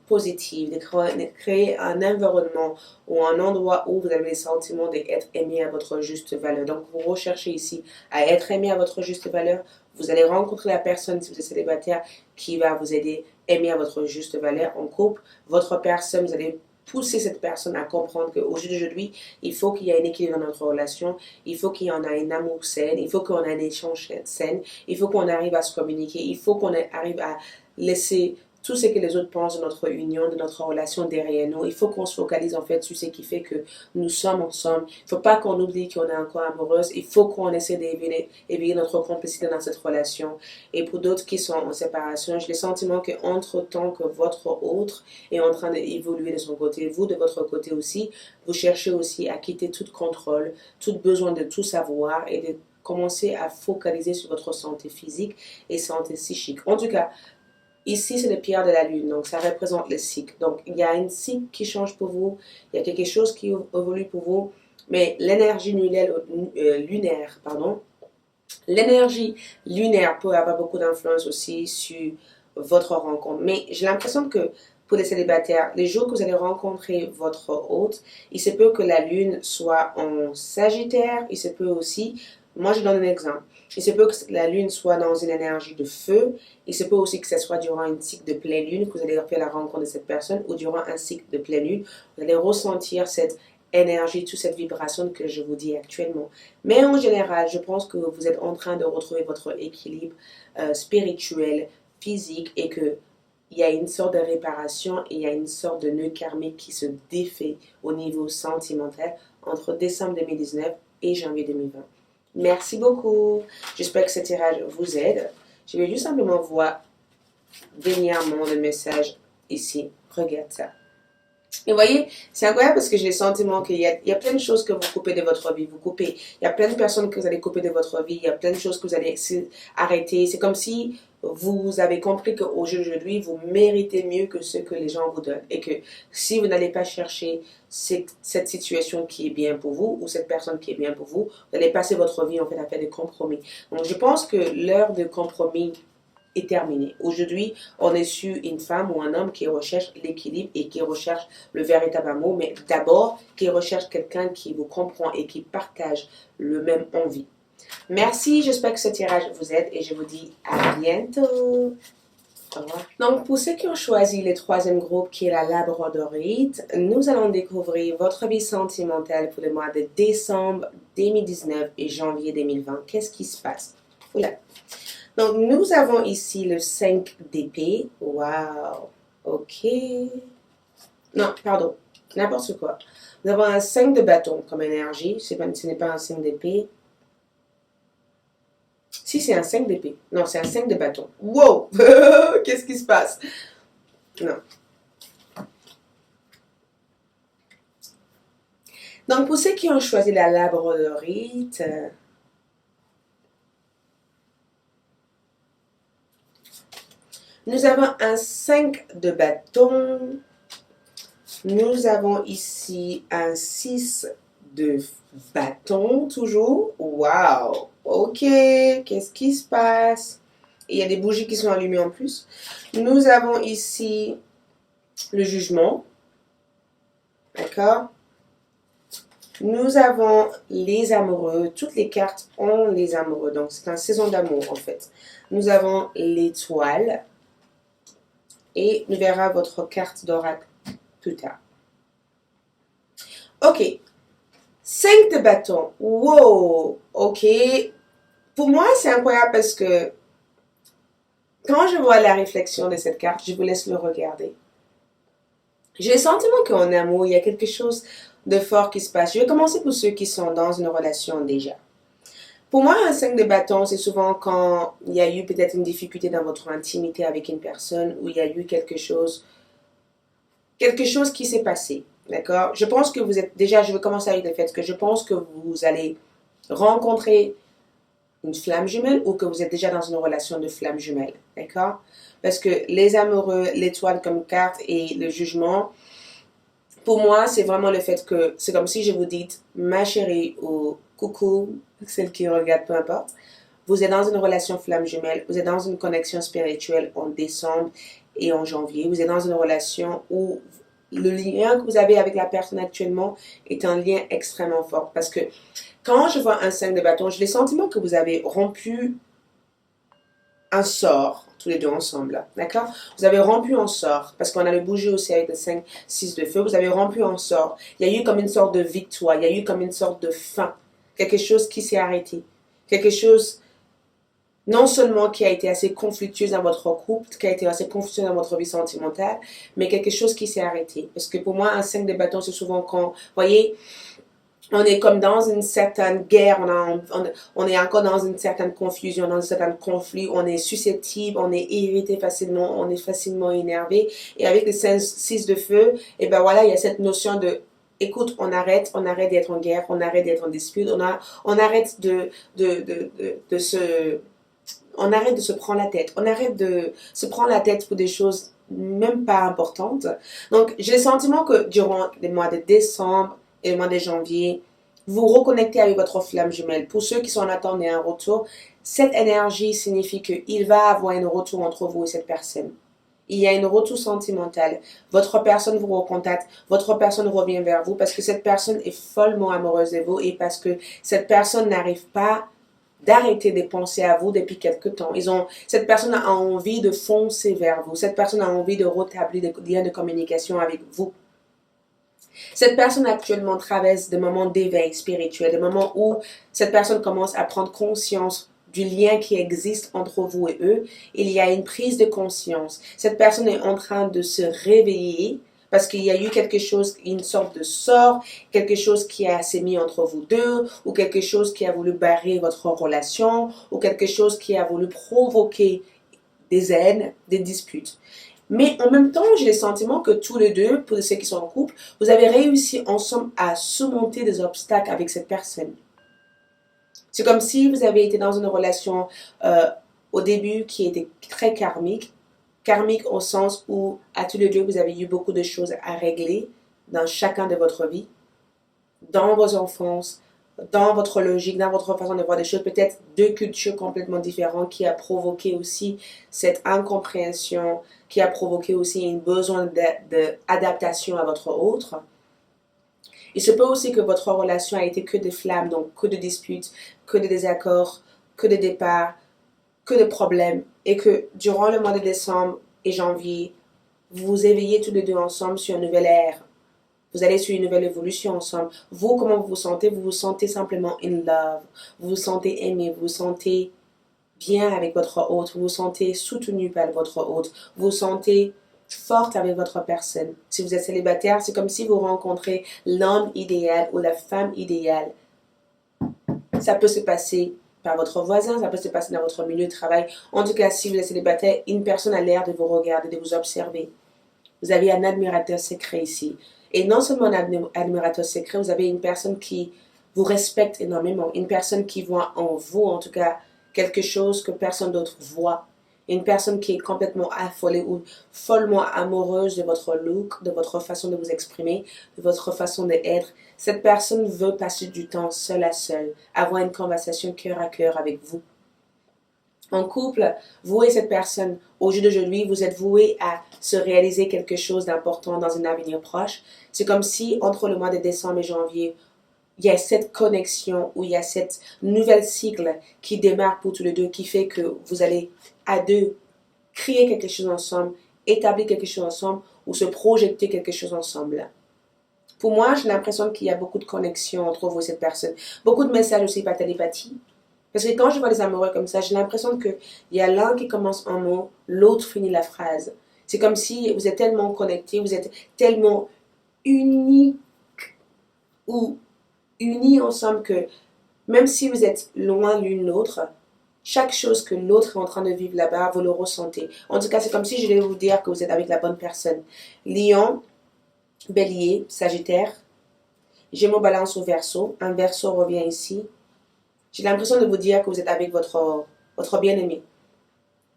positive, de créer un environnement ou un endroit où vous avez le sentiment d'être aimé à votre juste valeur. Donc, vous recherchez ici à être aimé à votre juste valeur. Vous allez rencontrer la personne, si vous êtes célibataire, qui va vous aider à aimer à votre juste valeur en couple. Votre personne, vous allez pousser cette personne à comprendre qu'au jour d'aujourd'hui, il faut qu'il y ait un équilibre dans notre relation, il faut qu'il y en ait un amour sain, il faut qu'on ait un échange sain, il faut qu'on arrive à se communiquer, il faut qu'on arrive à laisser tout ce que les autres pensent de notre union, de notre relation derrière nous. Il faut qu'on se focalise en fait sur ce qui fait que nous sommes ensemble. Il ne faut pas qu'on oublie qu'on est encore amoureuse. Il faut qu'on essaie d'éveiller notre complicité dans cette relation. Et pour d'autres qui sont en séparation, j'ai le sentiment qu'entre-temps que votre autre est en train d'évoluer de son côté, vous de votre côté aussi, vous cherchez aussi à quitter tout contrôle, tout besoin de tout savoir et de commencer à focaliser sur votre santé physique et santé psychique. En tout cas, ici, c'est le pierre de la lune, donc ça représente le cycle. Donc, il y a un cycle qui change pour vous, il y a quelque chose qui évolue pour vous, mais l'énergie lunaire peut avoir beaucoup d'influence aussi sur votre rencontre. Mais j'ai l'impression que pour les célibataires, les jours que vous allez rencontrer votre hôte, il se peut que la lune soit en Sagittaire, il se peut aussi, moi je donne un exemple, il se peut que la lune soit dans une énergie de feu, il se peut aussi que ce soit durant un cycle de pleine lune que vous allez faire la rencontre de cette personne ou durant un cycle de pleine lune, vous allez ressentir cette énergie, toute cette vibration que je vous dis actuellement. Mais en général, je pense que vous êtes en train de retrouver votre équilibre spirituel, physique et que il y a une sorte de réparation et il y a une sorte de nœud karmique qui se défait au niveau sentimental entre décembre 2019 et janvier 2020. Merci beaucoup. J'espère que ce tirage vous aide. Je vais juste simplement voir dernièrement le message ici. Regarde ça. Et vous voyez, c'est incroyable parce que j'ai le sentiment qu'il y a plein de choses que vous coupez de votre vie. Vous coupez. Il y a plein de personnes que vous allez couper de votre vie. Il y a plein de choses que vous allez arrêter. C'est comme si vous avez compris qu'aujourd'hui, vous méritez mieux que ce que les gens vous donnent. Et que si vous n'allez pas chercher cette situation qui est bien pour vous ou cette personne qui est bien pour vous, vous allez passer votre vie en fait à faire des compromis. Donc je pense que l'heure de compromis est terminée. Aujourd'hui, on est sur une femme ou un homme qui recherche l'équilibre et qui recherche le véritable amour, mais d'abord qui recherche quelqu'un qui vous comprend et qui partage le même envie. Merci, j'espère que ce tirage vous aide et je vous dis à bientôt. Au revoir. Donc, pour ceux qui ont choisi le troisième groupe qui est la labradorite, nous allons découvrir votre vie sentimentale pour le mois de décembre 2019 et janvier 2020. Qu'est-ce qui se passe? Oula. Donc, nous avons ici le 5 d'épée. Wow. OK. Non, pardon. N'importe quoi. Nous avons un 5 de bâton comme énergie. Ce n'est pas un 5 d'épée. Si, c'est un 5 d'épée. Non, c'est un 5 de bâton. Wow. Qu'est-ce qui se passe? Non. Donc, pour ceux qui ont choisi la labradorite... nous avons un 5 de bâton. Nous avons ici un 6 de bâton, toujours. Wow! Ok, qu'est-ce qui se passe? Il y a des bougies qui sont allumées en plus. Nous avons ici le jugement. D'accord? Nous avons les amoureux. Toutes les cartes ont les amoureux. Donc, c'est une saison d'amour, en fait. Nous avons l'étoile. Et nous verrons votre carte d'oracle plus tard. Ok. 5 de bâton. Wow. Ok. Pour moi, c'est incroyable parce que quand je vois la réflexion de cette carte, je vous laisse le regarder. J'ai le sentiment qu'en amour, il y a quelque chose de fort qui se passe. Je vais commencer pour ceux qui sont dans une relation déjà. Pour moi, un 5 de bâton, c'est souvent quand il y a eu peut-être une difficulté dans votre intimité avec une personne, ou il y a eu quelque chose qui s'est passé. D'accord? Je pense que vous êtes, déjà, je vais commencer avec le fait que je pense que vous allez rencontrer une flamme jumelle ou que vous êtes déjà dans une relation de flamme jumelle. D'accord? Parce que les amoureux, l'étoile comme carte et le jugement, pour moi, c'est vraiment le fait que c'est comme si je vous dis, ma chérie ou coucou, celle qui regarde, peu importe, vous êtes dans une relation flamme jumelle, vous êtes dans une connexion spirituelle en décembre et en janvier, vous êtes dans une relation où le lien que vous avez avec la personne actuellement est un lien extrêmement fort. Parce que quand je vois un 5 de bâton, j'ai le sentiment que vous avez rompu un sort, tous les deux ensemble, d'accord? Vous avez rompu un sort, parce qu'on a le bougé aussi avec le 5, 6 de feu, vous avez rompu un sort. Il y a eu comme une sorte de victoire, il y a eu comme une sorte de fin, quelque chose qui s'est arrêté, quelque chose non seulement qui a été assez conflictueux dans votre couple, qui a été assez conflictueux dans votre vie sentimentale, mais quelque chose qui s'est arrêté. Parce que pour moi, un 5 de bâton, c'est souvent quand, vous voyez, on est comme dans une certaine guerre, on est encore dans une certaine confusion, dans un certain conflit, on est susceptible, on est irrité facilement, on est facilement énervé. Et avec le 6 de feu, et ben voilà, il y a cette notion de, écoute, on arrête d'être en guerre, on arrête d'être en dispute, on arrête on arrête de se prendre la tête, on arrête de se prendre la tête pour des choses même pas importantes. Donc, j'ai le sentiment que durant les mois de décembre et le mois de janvier, vous reconnectez avec votre flamme jumelle. Pour ceux qui sont en attente d'un retour, cette énergie signifie qu'il va y avoir un retour entre vous et cette personne. Il y a une retour sentimentale. Votre personne vous recontacte, votre personne revient vers vous parce que cette personne est follement amoureuse de vous et parce que cette personne n'arrive pas d'arrêter de penser à vous depuis quelque temps. Cette personne a envie de foncer vers vous. Cette personne a envie de rétablir des liens de communication avec vous. Cette personne actuellement traverse des moments d'éveil spirituel, des moments où cette personne commence à prendre conscience du lien qui existe entre vous et eux. Il y a une prise de conscience. Cette personne est en train de se réveiller parce qu'il y a eu quelque chose, une sorte de sort, quelque chose qui s'est mis entre vous deux, ou quelque chose qui a voulu barrer votre relation, ou quelque chose qui a voulu provoquer des haines, des disputes. Mais en même temps, j'ai le sentiment que tous les deux, pour ceux qui sont en couple, vous avez réussi ensemble à surmonter des obstacles avec cette personne. C'est comme si vous avez été dans une relation au début qui était très karmique. Karmique au sens où, à tous les deux, vous avez eu beaucoup de choses à régler dans chacun de votre vie, dans vos enfances, dans votre logique, dans votre façon de voir des choses, peut-être deux cultures complètement différentes qui a provoqué aussi cette incompréhension, qui a provoqué aussi un besoin d'adaptation à votre autre. Il se peut aussi que votre relation a été que de flammes, donc que de disputes, que de désaccords, que de départs, que de problèmes, et que durant le mois de décembre et janvier, vous vous éveillez tous les deux ensemble sur une nouvelle ère. Vous allez sur une nouvelle évolution ensemble. Vous, comment vous vous sentez? Vous vous sentez simplement in love. Vous vous sentez aimé. Vous vous sentez bien avec votre hôte. Vous vous sentez soutenu par votre hôte. Vous vous sentez forte avec votre personne. Si vous êtes célibataire, c'est comme si vous rencontrez l'homme idéal ou la femme idéale. Ça peut se passer par votre voisin, ça peut se passer dans votre milieu de travail. En tout cas, si vous êtes célibataire, une personne a l'air de vous regarder, de vous observer. Vous avez un admirateur secret ici. Et non seulement un admirateur secret, vous avez une personne qui vous respecte énormément. Une personne qui voit en vous, en tout cas, quelque chose que personne d'autre voit. Une personne qui est complètement affolée ou follement amoureuse de votre look, de votre façon de vous exprimer, de votre façon d'être. Cette personne veut passer du temps seul à seul, avoir une conversation cœur à cœur avec vous. En couple, vous et cette personne, au jour d'aujourd'hui, vous êtes voués à se réaliser quelque chose d'important dans un avenir proche. C'est comme si, entre le mois de décembre et janvier, il y a cette connexion, où il y a cette nouvelle cycle qui démarre pour tous les deux, qui fait que vous allez à deux créer quelque chose ensemble, établir quelque chose ensemble, ou se projeter quelque chose ensemble. Pour moi, j'ai l'impression qu'il y a beaucoup de connexions entre vous et cette personne. Beaucoup de messages aussi par télépathie. Parce que quand je vois les amoureux comme ça, j'ai l'impression qu'il y a l'un qui commence un mot, l'autre finit la phrase. C'est comme si vous êtes tellement connectés, vous êtes tellement unis ou unis ensemble que même si vous êtes loin l'une l'autre, chaque chose que l'autre est en train de vivre là-bas, vous le ressentez. En tout cas, c'est comme si je vais vous dire que vous êtes avec la bonne personne. Lion, Bélier, Sagittaire, Gémeaux, Balance au Verseau. Un Verseau revient ici. J'ai l'impression de vous dire que vous êtes avec votre bien-aimé.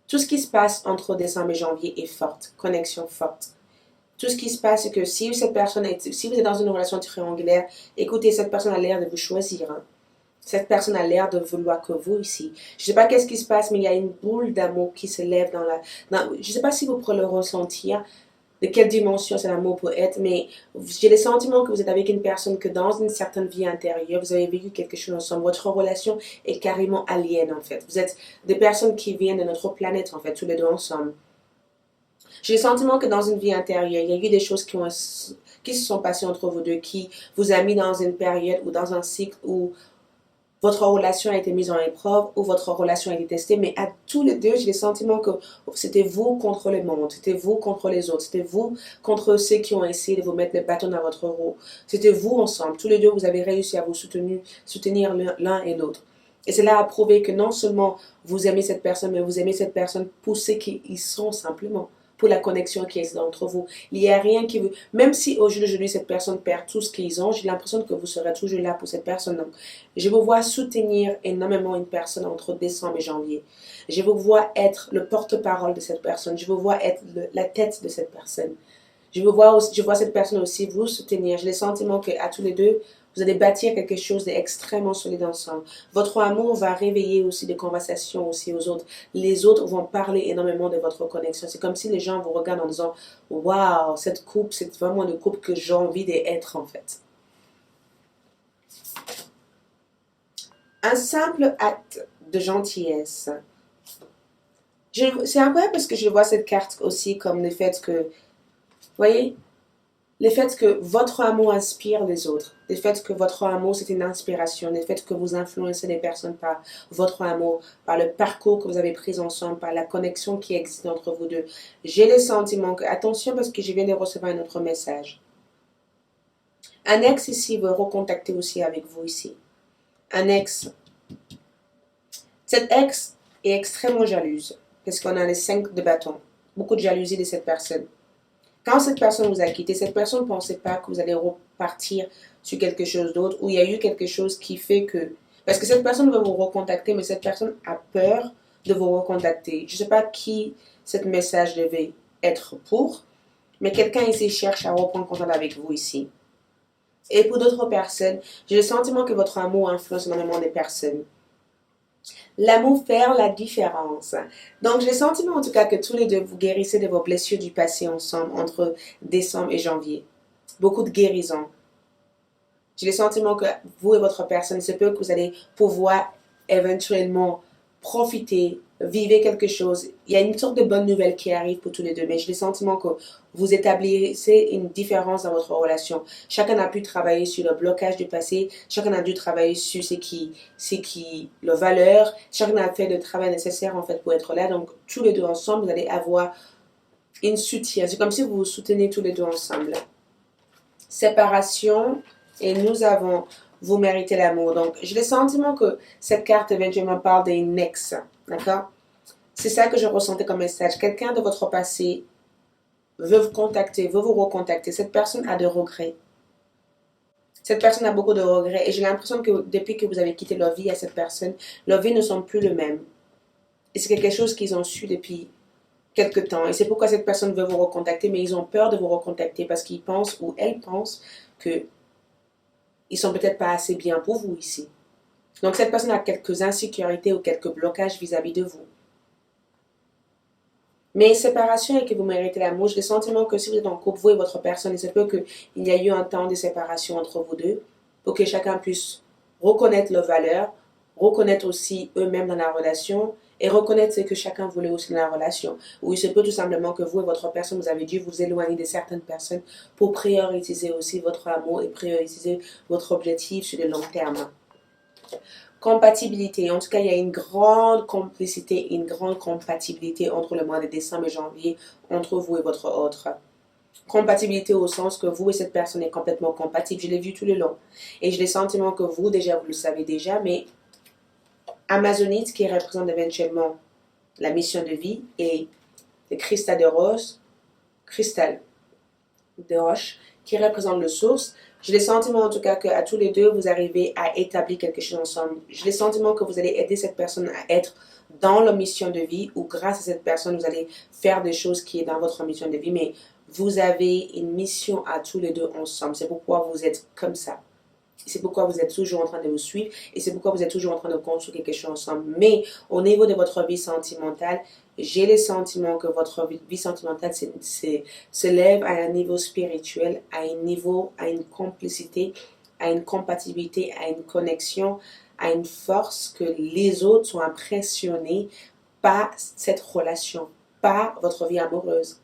Tout ce qui se passe entre décembre et janvier est forte, connexion forte. Tout ce qui se passe, c'est que si vous êtes dans une relation triangulaire, écoutez, cette personne a l'air de vous choisir. Hein. Cette personne a l'air de vouloir que vous ici. Je ne sais pas qu'est-ce qui se passe, mais il y a une boule d'amour qui se lève je ne sais pas si vous pourrez le ressentir, de quelle dimension cet amour peut être, mais j'ai le sentiment que vous êtes avec une personne que dans une certaine vie intérieure, vous avez vécu quelque chose ensemble. Votre relation est carrément alien, en fait. Vous êtes des personnes qui viennent de notre planète, en fait, tous les deux ensemble. J'ai le sentiment que dans une vie intérieure, il y a eu des choses qui se sont passées entre vous deux, qui vous a mis dans une période ou dans un cycle où votre relation a été mise en épreuve ou votre relation a été testée, mais à tous les deux, j'ai le sentiment que c'était vous contre le monde, c'était vous contre les autres, c'était vous contre ceux qui ont essayé de vous mettre le bâton dans votre roue. C'était vous ensemble, tous les deux, vous avez réussi à vous soutenir l'un et l'autre. Et cela a prouvé que non seulement vous aimez cette personne, mais vous aimez cette personne pour ce qu'ils sont simplement, pour la connexion qui est entre vous. Il n'y a rien qui vous... Même si au jour d'aujourd'hui, cette personne perd tout ce qu'ils ont, j'ai l'impression que vous serez toujours là pour cette personne. Donc, je vous vois soutenir énormément une personne entre décembre et janvier. Je vous vois être le porte-parole de cette personne. Je vous vois être la tête de cette personne. Je vois cette personne aussi vous soutenir. J'ai le sentiment qu'à tous les deux, vous allez bâtir quelque chose d'extrêmement solide ensemble. Votre amour va réveiller aussi des conversations aussi aux autres. Les autres vont parler énormément de votre connexion. C'est comme si les gens vous regardent en disant « Waouh, cette couple, c'est vraiment une couple que j'ai envie d'être en fait. » Un simple acte de gentillesse. C'est incroyable parce que je vois cette carte aussi comme le fait que, vous voyez, le fait que votre amour inspire les autres, le fait que votre amour c'est une inspiration, le fait que vous influencez les personnes par votre amour, par le parcours que vous avez pris ensemble, par la connexion qui existe entre vous deux. J'ai le sentiment que, attention parce que je viens de recevoir un autre message. Un ex ici veut recontacter aussi avec vous ici. Un ex. Cette ex est extrêmement jalouse parce qu'on a les 5 de bâton. Beaucoup de jalousie de cette personne. Quand cette personne vous a quitté, cette personne ne pensait pas que vous allez repartir sur quelque chose d'autre ou il y a eu quelque chose qui fait que... Parce que cette personne veut vous recontacter, mais cette personne a peur de vous recontacter. Je ne sais pas qui ce message devait être pour, mais quelqu'un ici cherche à reprendre contact avec vous ici. Et pour d'autres personnes, j'ai le sentiment que votre amour influence énormément des personnes. L'amour fait la différence. Donc, j'ai le sentiment en tout cas que tous les deux vous guérissez de vos blessures du passé ensemble entre décembre et janvier. Beaucoup de guérison. J'ai le sentiment que vous et votre personne, c'est peu que vous allez pouvoir éventuellement profiter, vivre quelque chose. Il y a une sorte de bonne nouvelle qui arrive pour tous les deux, mais j'ai le sentiment que vous établissez une différence dans votre relation. Chacun a pu travailler sur le blocage du passé, chacun a dû travailler sur le valeur, chacun a fait le travail nécessaire en fait pour être là. Donc tous les deux ensemble, vous allez avoir une soutien. C'est comme si vous vous soutenez tous les deux ensemble. Séparation, et nous avons vous méritez l'amour. Donc, j'ai le sentiment que cette carte éventuellement parle d'un ex. D'accord? C'est ça que je ressentais comme message. Quelqu'un de votre passé veut vous contacter, veut vous recontacter. Cette personne a des regrets. Cette personne a beaucoup de regrets. Et j'ai l'impression que depuis que vous avez quitté leur vie à cette personne, leur vie ne sont plus le même. Et c'est quelque chose qu'ils ont su depuis quelque temps. Et c'est pourquoi cette personne veut vous recontacter, mais ils ont peur de vous recontacter parce qu'ils pensent ou elles pensent que ils sont peut-être pas assez bien pour vous ici. Donc cette personne a quelques insécurités ou quelques blocages vis-à-vis de vous. Mais séparation et que vous méritez l'amour, j'ai le sentiment que si vous êtes en couple, vous et votre personne, il se peut qu'il y ait eu un temps de séparation entre vous deux pour que chacun puisse reconnaître leurs valeurs, reconnaître aussi eux-mêmes dans la relation et reconnaître ce que chacun voulait aussi dans la relation. Ou il se peut tout simplement que vous et votre personne, vous avez dû vous éloigner de certaines personnes pour prioriser aussi votre amour et prioriser votre objectif sur le long terme. Compatibilité. En tout cas, il y a une grande complicité, une grande compatibilité entre le mois de décembre et janvier, entre vous et votre autre. Compatibilité au sens que vous et cette personne est complètement compatible. Je l'ai vu tout le long. Et j'ai le sentiment que vous, déjà, vous le savez déjà, mais Amazonite, qui représente éventuellement la mission de vie, et le cristal de rose, cristal de roche, qui représente le source. J'ai le sentiment en tout cas qu'à tous les deux, vous arrivez à établir quelque chose ensemble. J'ai le sentiment que vous allez aider cette personne à être dans leur mission de vie, ou grâce à cette personne, vous allez faire des choses qui est dans votre mission de vie, mais vous avez une mission à tous les deux ensemble. C'est pourquoi vous êtes comme ça. C'est pourquoi vous êtes toujours en train de vous suivre et c'est pourquoi vous êtes toujours en train de construire quelque chose ensemble. Mais au niveau de votre vie sentimentale, j'ai le sentiment que votre vie sentimentale se lève à un niveau spirituel, à un niveau, à une complicité, à une compatibilité, à une connexion, à une force que les autres sont impressionnés par cette relation, par votre vie amoureuse.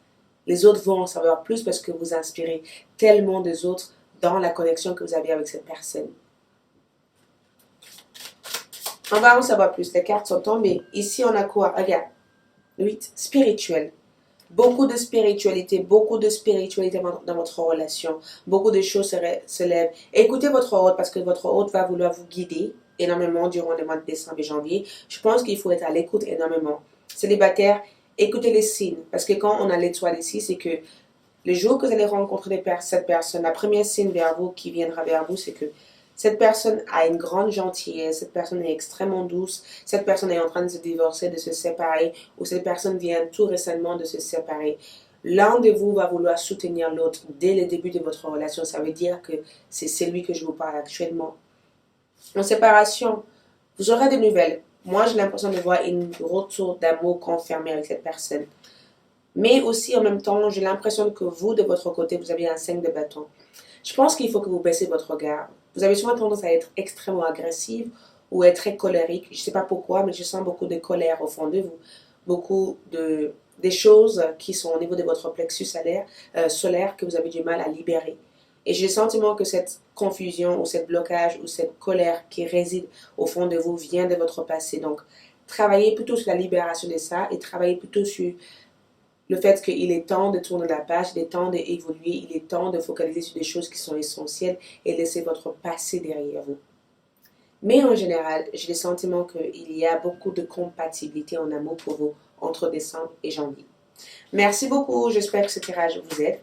Les autres vont en savoir plus parce que vous inspirez tellement des autres dans la connexion que vous avez avec cette personne. On va en savoir plus. Les cartes sont tombées. Ici, on a quoi? Regarde. 8. Spirituel. Beaucoup de spiritualité dans votre relation. Beaucoup de choses se lèvent. Écoutez votre hôte parce que votre hôte va vouloir vous guider énormément durant les mois de décembre et janvier. Je pense qu'il faut être à l'écoute énormément. Célibataire, écoutez les signes. Parce que quand on a l'étoile ici, c'est que le jour que vous allez rencontrer cette personne, la première signe vers vous qui viendra vers vous, c'est que cette personne a une grande gentillesse, cette personne est extrêmement douce, cette personne est en train de se divorcer, de se séparer, ou cette personne vient tout récemment de se séparer. L'un de vous va vouloir soutenir l'autre dès le début de votre relation. Ça veut dire que c'est celui que je vous parle actuellement. En séparation, vous aurez des nouvelles. Moi, j'ai l'impression de voir une retour d'amour confirmé avec cette personne. Mais aussi, en même temps, j'ai l'impression que vous, de votre côté, vous avez un 5 de bâton. Je pense qu'il faut que vous baissez votre regard. Vous avez souvent tendance à être extrêmement agressive ou être très colérique. Je ne sais pas pourquoi, mais je sens beaucoup de colère au fond de vous. Beaucoup des choses qui sont au niveau de votre plexus solaire que vous avez du mal à libérer. Et j'ai le sentiment que cette confusion ou cette blocage ou cette colère qui réside au fond de vous vient de votre passé. Donc, travaillez plutôt sur la libération de ça et travaillez plutôt sur le fait qu'il est temps de tourner la page, il est temps d'évoluer, il est temps de focaliser sur des choses qui sont essentielles et laisser votre passé derrière vous. Mais en général, j'ai le sentiment qu'il y a beaucoup de compatibilité en amour pour vous entre décembre et janvier. Merci beaucoup, j'espère que ce tirage vous aide.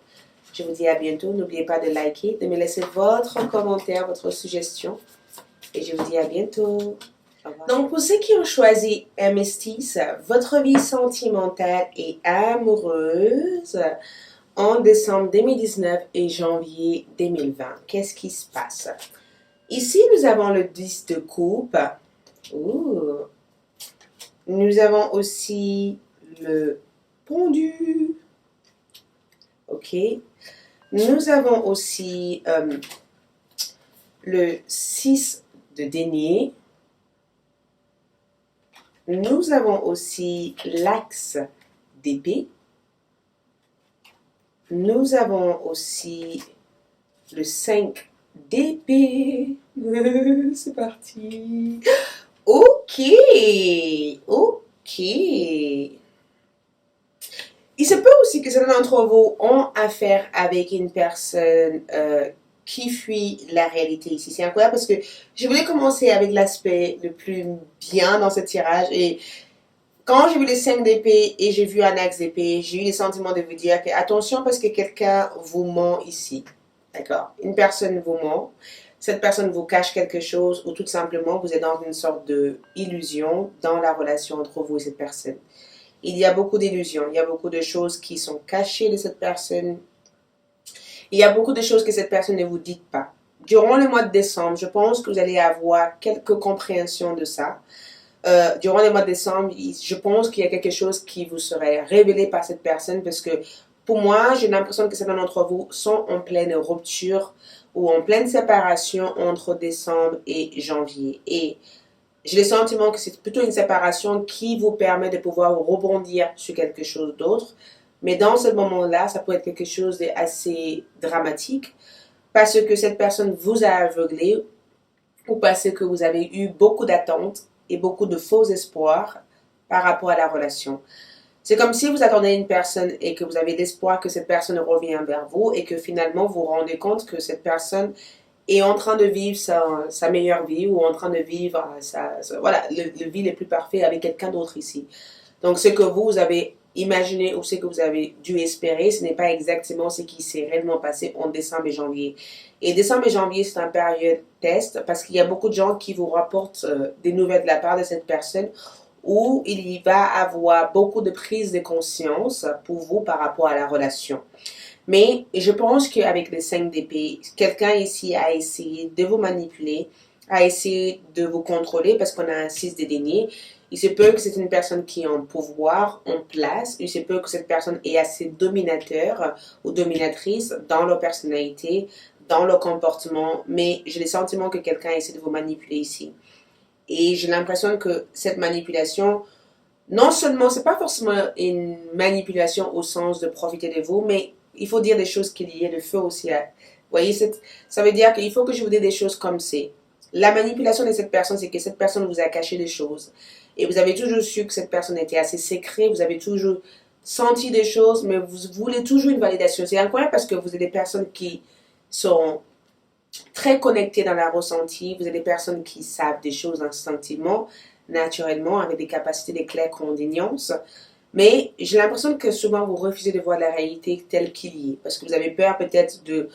Je vous dis à bientôt, n'oubliez pas de liker, de me laisser votre commentaire, votre suggestion. Et je vous dis à bientôt. Donc, pour ceux qui ont choisi Amethyst, votre vie sentimentale et amoureuse en décembre 2019 et janvier 2020, qu'est-ce qui se passe? Ici, nous avons le 10 de coupe. Ouh. Nous avons aussi le pendu. OK. Nous avons aussi le 6 de denier. Nous avons aussi l'axe d'épée. Nous avons aussi le 5 d'épée. C'est parti. Ok. Ok. Il se peut aussi que certains d'entre vous ont affaire avec une personne qui fuit la réalité ici. C'est incroyable parce que je voulais commencer avec l'aspect le plus bien dans ce tirage. Et quand j'ai vu les 5 d'épée et j'ai vu un axe d'épée, j'ai eu le sentiment de vous dire que attention parce que quelqu'un vous ment ici. D'accord? Une personne vous ment. Cette personne vous cache quelque chose ou tout simplement vous êtes dans une sorte d'illusion dans la relation entre vous et cette personne. Il y a beaucoup d'illusions. Il y a beaucoup de choses qui sont cachées de cette personne. Il y a beaucoup de choses que cette personne ne vous dit pas. Durant le mois de décembre, je pense que vous allez avoir quelques compréhensions de ça. Durant le mois de décembre, je pense qu'il y a quelque chose qui vous serait révélé par cette personne parce que pour moi, j'ai l'impression que certains d'entre vous sont en pleine rupture ou en pleine séparation entre décembre et janvier. Et j'ai le sentiment que c'est plutôt une séparation qui vous permet de pouvoir rebondir sur quelque chose d'autre. Mais dans ce moment-là, ça peut être quelque chose d'assez dramatique parce que cette personne vous a aveuglé ou parce que vous avez eu beaucoup d'attentes et beaucoup de faux espoirs par rapport à la relation. C'est comme si vous attendez une personne et que vous avez l'espoir que cette personne revienne vers vous et que finalement vous vous rendez compte que cette personne est en train de vivre sa meilleure vie ou en train de vivre voilà, le vie le plus parfait avec quelqu'un d'autre ici. Donc ce que vous avez imaginé ou ce que vous avez dû espérer, ce n'est pas exactement ce qui s'est réellement passé en décembre et janvier. Et décembre et janvier, c'est un période test parce qu'il y a beaucoup de gens qui vous rapportent des nouvelles de la part de cette personne où il y va avoir beaucoup de prise de conscience pour vous par rapport à la relation. Mais je pense qu'avec les 5 d'épée, quelqu'un ici a essayé de vous manipuler, a essayé de vous contrôler parce qu'on a un 6 de denier. Il se peut que c'est une personne qui est en pouvoir, en place. Il se peut que cette personne est assez dominateur ou dominatrice dans leur personnalité, dans leur comportement. Mais j'ai le sentiment que quelqu'un essaie de vous manipuler ici. Et j'ai l'impression que cette manipulation, non seulement, c'est pas forcément une manipulation au sens de profiter de vous, mais il faut dire des choses qu'il y ait de feu aussi. Vous voyez, ça veut dire qu'il faut que je vous dise des choses comme c'est. La manipulation de cette personne, c'est que cette personne vous a caché des choses. Et vous avez toujours su que cette personne était assez secrète, vous avez toujours senti des choses, mais vous voulez toujours une validation. C'est incroyable parce que vous êtes des personnes qui sont très connectées dans la ressenti, vous êtes des personnes qui savent des choses instinctivement, naturellement, avec des capacités de claire condéniance. Mais j'ai l'impression que souvent vous refusez de voir la réalité telle qu'il y est, parce que vous avez peur peut-être de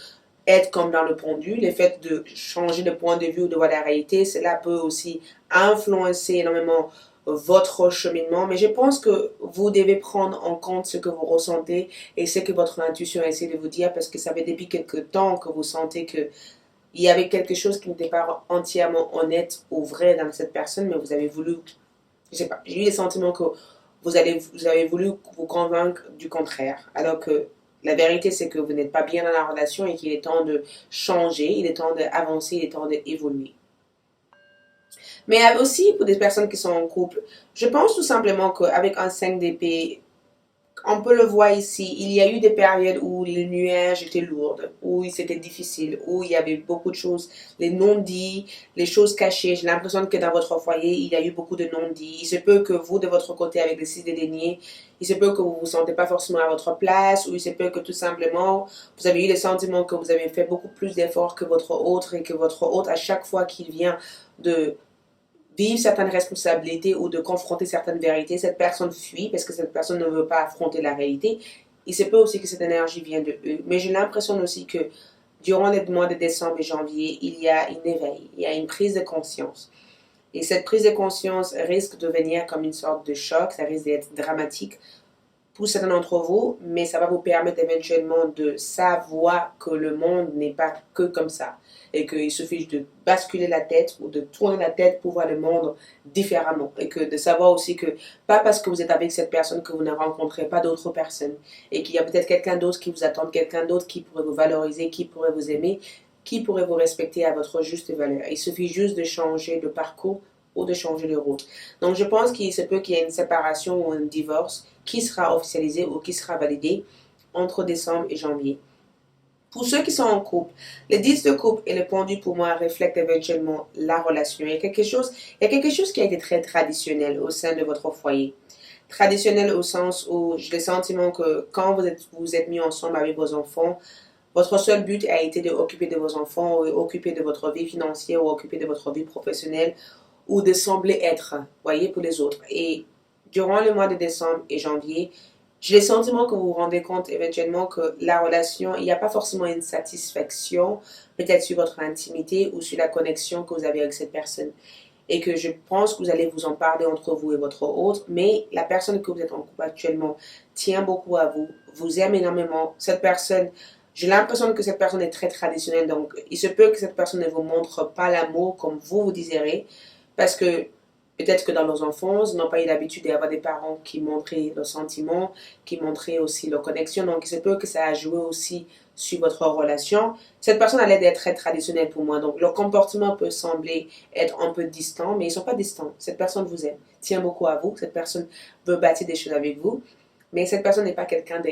être comme dans le pendu, le fait de changer de point de vue ou de voir la réalité, cela peut aussi influencer énormément votre cheminement. Mais je pense que vous devez prendre en compte ce que vous ressentez et ce que votre intuition essaie de vous dire, parce que ça fait depuis quelque temps que vous sentez que il y avait quelque chose qui n'était pas entièrement honnête ou vrai dans cette personne, mais vous avez voulu, je sais pas, j'ai eu le sentiment que vous avez voulu vous convaincre du contraire, alors que la vérité, c'est que vous n'êtes pas bien dans la relation et qu'il est temps de changer, il est temps d'avancer, il est temps d'évoluer. Mais aussi pour des personnes qui sont en couple, je pense tout simplement qu'avec un 5 d'épée, on peut le voir ici, il y a eu des périodes où les nuages étaient lourds, où c'était difficile, où il y avait beaucoup de choses, les non-dits, les choses cachées. J'ai l'impression que dans votre foyer, il y a eu beaucoup de non-dits. Il se peut que vous, de votre côté, avec les 6 de denier, il se peut que vous ne vous sentez pas forcément à votre place, ou il se peut que tout simplement, vous avez eu le sentiment que vous avez fait beaucoup plus d'efforts que votre autre, et que votre autre, à chaque fois qu'il vient de vivre certaines responsabilités ou de confronter certaines vérités, cette personne fuit parce que cette personne ne veut pas affronter la réalité. Il se peut aussi que cette énergie vienne de eux. Mais j'ai l'impression aussi que durant les mois de décembre et janvier, il y a un éveil, il y a une prise de conscience. Et cette prise de conscience risque de venir comme une sorte de choc, ça risque d'être dramatique pour certains d'entre vous, mais ça va vous permettre éventuellement de savoir que le monde n'est pas que comme ça et qu'il suffit de basculer la tête ou de tourner la tête pour voir le monde différemment et que de savoir aussi que pas parce que vous êtes avec cette personne que vous ne rencontrez pas d'autres personnes et qu'il y a peut-être quelqu'un d'autre qui vous attend, quelqu'un d'autre qui pourrait vous valoriser, qui pourrait vous aimer, qui pourrait vous respecter à votre juste valeur. Il suffit juste de changer de parcours ou de changer de route. Donc je pense qu'il se peut qu'il y ait une séparation ou un divorce qui sera officialisé ou qui sera validé entre décembre et janvier. Pour ceux qui sont en couple, le 10 de couple et le pendu pour moi reflètent éventuellement la relation. Il y a quelque chose qui a été très traditionnel au sein de votre foyer. Traditionnel au sens où j'ai le sentiment que quand vous êtes mis ensemble avec vos enfants, votre seul but a été d'occuper de vos enfants, ou occuper de votre vie financière, ou occuper de votre vie professionnelle, ou de sembler être, voyez, pour les autres. Et durant le mois de décembre et janvier, j'ai le sentiment que vous vous rendez compte éventuellement que la relation, il n'y a pas forcément une satisfaction, peut-être sur votre intimité ou sur la connexion que vous avez avec cette personne. Et que je pense que vous allez vous en parler entre vous et votre autre, mais la personne que vous êtes en couple actuellement tient beaucoup à vous, vous aime énormément. Cette personne, j'ai l'impression que cette personne est très traditionnelle, donc il se peut que cette personne ne vous montre pas l'amour comme vous désirez, parce que Peut-être que dans nos enfances, ils n'ont pas eu l'habitude d'avoir des parents qui montraient leurs sentiments, qui montraient aussi leur connexion. Donc, il se peut que ça a joué aussi sur votre relation. Cette personne a l'air d'être très traditionnelle pour moi. Donc, leur comportement peut sembler être un peu distant, mais ils ne sont pas distants. Cette personne vous aime, tient beaucoup à vous. Cette personne veut bâtir des choses avec vous. Mais cette personne n'est pas quelqu'un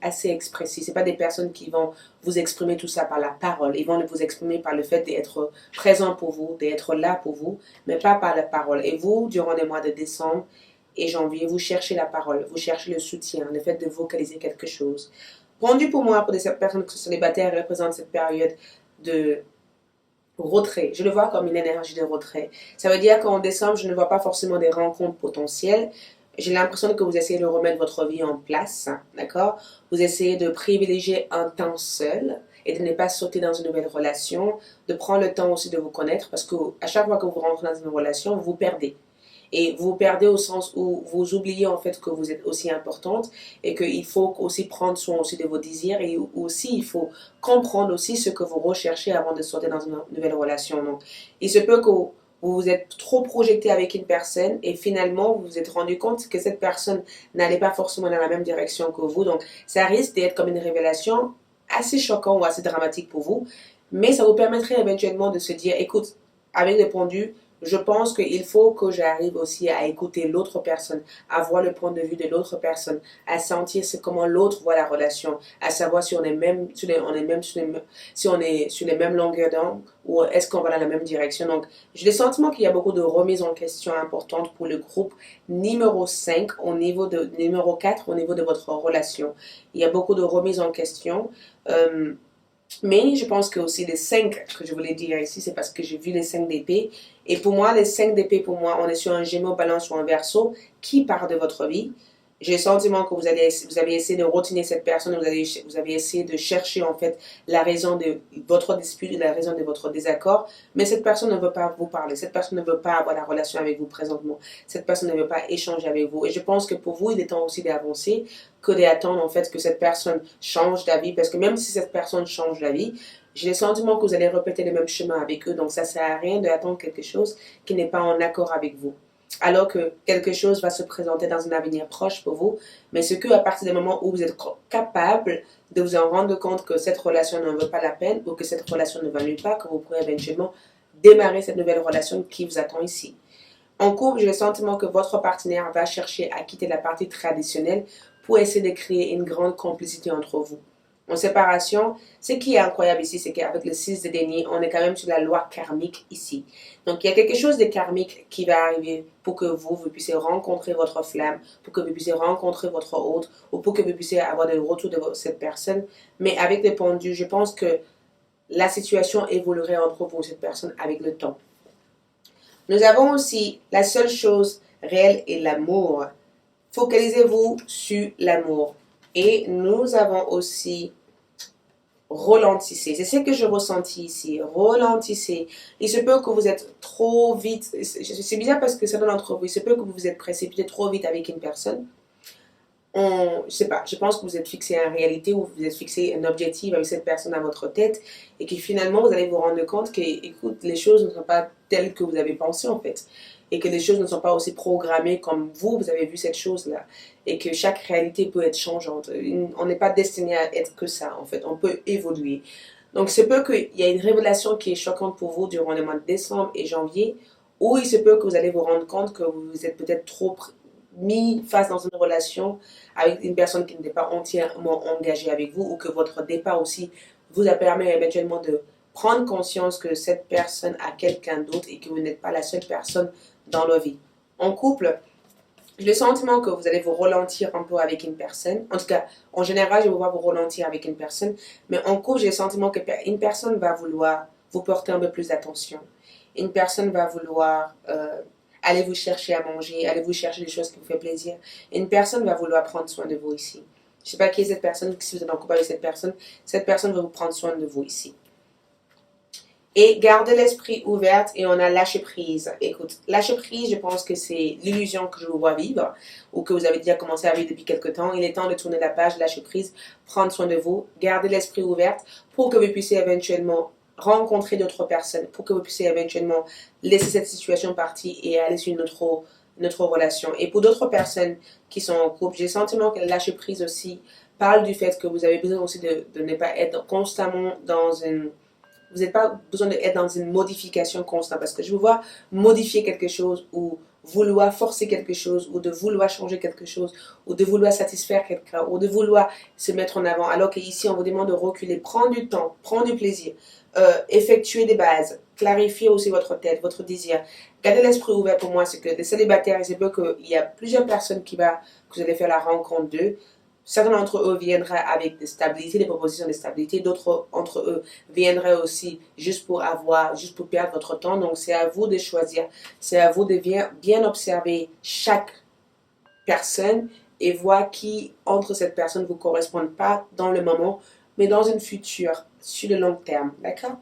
assez expressif. Ce n'est pas des personnes qui vont vous exprimer tout ça par la parole. Ils vont vous exprimer par le fait d'être présent pour vous, d'être là pour vous, mais pas par la parole. Et vous, durant les mois de décembre et janvier, vous cherchez la parole, vous cherchez le soutien, le fait de vocaliser quelque chose. Pendu pour moi, pour des personnes qui sont célibataires, représente cette période de retrait. Je le vois comme une énergie de retrait. Ça veut dire qu'en décembre, je ne vois pas forcément des rencontres potentielles. J'ai l'impression que vous essayez de remettre votre vie en place, d'accord? Vous essayez de privilégier un temps seul et de ne pas sauter dans une nouvelle relation, de prendre le temps aussi de vous connaître parce qu'à chaque fois que vous rentrez dans une relation, vous vous perdez. Et vous perdez au sens où vous oubliez en fait que vous êtes aussi importante et qu'il faut aussi prendre soin aussi de vos désirs et aussi il faut comprendre aussi ce que vous recherchez avant de sortir dans une nouvelle relation. Donc, il se peut que vous vous êtes trop projeté avec une personne et finalement vous vous êtes rendu compte que cette personne n'allait pas forcément dans la même direction que vous. Donc, ça risque d'être comme une révélation assez choquante ou assez dramatique pour vous, mais ça vous permettrait éventuellement de se dire, écoute, avec le pendu, je pense qu'il faut que j'arrive aussi à écouter l'autre personne, à voir le point de vue de l'autre personne, à sentir comment l'autre voit la relation, à savoir si on est même, si on est sur les mêmes longueurs d'onde ou est-ce qu'on va dans la même direction. Donc, j'ai le sentiment qu'il y a beaucoup de remises en question importantes pour le groupe numéro 5 au niveau de numéro 4 au niveau de votre relation. Il y a beaucoup de remises en question. Mais je pense que aussi les 5 que je voulais dire ici, c'est parce que j'ai vu les 5 d'épée. Et pour moi, les 5 d'épée, pour moi, on est sur un Gémeaux, Balance ou un Verseau qui part de votre vie. J'ai le sentiment que vous avez essayé de routiner cette personne, vous avez essayé de chercher en fait la raison de votre dispute, la raison de votre désaccord, mais cette personne ne veut pas vous parler, cette personne ne veut pas avoir la relation avec vous présentement, cette personne ne veut pas échanger avec vous. Et je pense que pour vous, il est temps aussi d'avancer que d'attendre en fait que cette personne change d'avis, parce que même si cette personne change d'avis, j'ai le sentiment que vous allez répéter le même chemin avec eux, donc ça ne sert à rien d'attendre quelque chose qui n'est pas en accord avec vous. Alors que quelque chose va se présenter dans un avenir proche pour vous, mais ce que à partir du moment où vous êtes capable de vous en rendre compte que cette relation ne vaut pas la peine ou que cette relation ne va nulle part, que vous pourrez éventuellement démarrer cette nouvelle relation qui vous attend ici. En couple, j'ai le sentiment que votre partenaire va chercher à quitter la partie traditionnelle pour essayer de créer une grande complicité entre vous. En séparation, ce qui est incroyable ici, c'est qu'avec le 6 de denier, on est quand même sur la loi karmique ici. Donc, il y a quelque chose de karmique qui va arriver pour que vous puissiez rencontrer votre flamme, pour que vous puissiez rencontrer votre hôte, ou pour que vous puissiez avoir des retours de cette personne. Mais avec les pendus, je pense que la situation évoluerait entre vous et cette personne avec le temps. Nous avons aussi la seule chose réelle est l'amour. Focalisez-vous sur l'amour. Et nous avons aussi ralentissez. C'est ce que je ressentis ici. Ralentissez. Il se peut que vous êtes trop vite. C'est bizarre parce que ça donne entre vous. Il se peut que vous vous êtes précipité trop vite avec une personne. Je sais pas, je pense que vous êtes fixé en réalité ou vous êtes fixé un objectif avec cette personne à votre tête et que finalement vous allez vous rendre compte que, écoute, les choses ne sont pas telles que vous avez pensé en fait et que les choses ne sont pas aussi programmées comme vous avez vu cette chose-là et que chaque réalité peut être changeante. On n'est pas destiné à être que ça en fait, on peut évoluer. Donc il se peut qu'il y ait une révélation qui est choquante pour vous durant les mois de décembre et janvier ou il se peut que vous allez vous rendre compte que vous êtes peut-être trop mis face dans une relation avec une personne qui n'était pas entièrement engagée avec vous ou que votre départ aussi vous a permis éventuellement de prendre conscience que cette personne a quelqu'un d'autre et que vous n'êtes pas la seule personne dans leur vie. En couple, j'ai le sentiment que vous allez vous ralentir un peu avec une personne. En tout cas, en général, je vais voir vous ralentir avec une personne. Mais en couple, j'ai le sentiment qu'une personne va vouloir vous porter un peu plus d'attention. Une personne va vouloir allez vous chercher à manger, allez vous chercher des choses qui vous font plaisir. Et une personne va vouloir prendre soin de vous ici. Je ne sais pas qui est cette personne, si vous êtes en couple avec cette personne va vous prendre soin de vous ici. Et gardez l'esprit ouvert et on a lâché prise. Écoute, lâcher prise, je pense que c'est l'illusion que je vous vois vivre ou que vous avez déjà commencé à vivre depuis quelque temps. Il est temps de tourner la page, lâcher prise, prendre soin de vous, garder l'esprit ouvert pour que vous puissiez éventuellement rencontrer d'autres personnes pour que vous puissiez éventuellement laisser cette situation partir et aller sur notre relation. Et pour d'autres personnes qui sont en couple, j'ai le sentiment que le lâcher prise aussi parle du fait que vous avez besoin aussi de ne pas être constamment dans une... Vous n'avez pas besoin d'être dans une modification constante parce que je vous vois modifier quelque chose ou vouloir forcer quelque chose ou de vouloir changer quelque chose ou de vouloir satisfaire quelqu'un ou de vouloir se mettre en avant alors qu'ici on vous demande de reculer, prendre du temps, prendre du plaisir, effectuer des bases, clarifier aussi votre tête, votre désir. Gardez l'esprit ouvert pour moi, c'est que les célibataires, il se peut qu'il y a plusieurs personnes que vous allez faire la rencontre d'eux. Certains d'entre eux viendraient avec des stabilités, des propositions de stabilité. D'autres entre eux viendraient aussi juste pour perdre votre temps. Donc, c'est à vous de choisir. C'est à vous de bien observer chaque personne et voir qui, entre cette personne, ne vous correspond pas dans le moment, mais dans une future, sur le long terme. D'accord?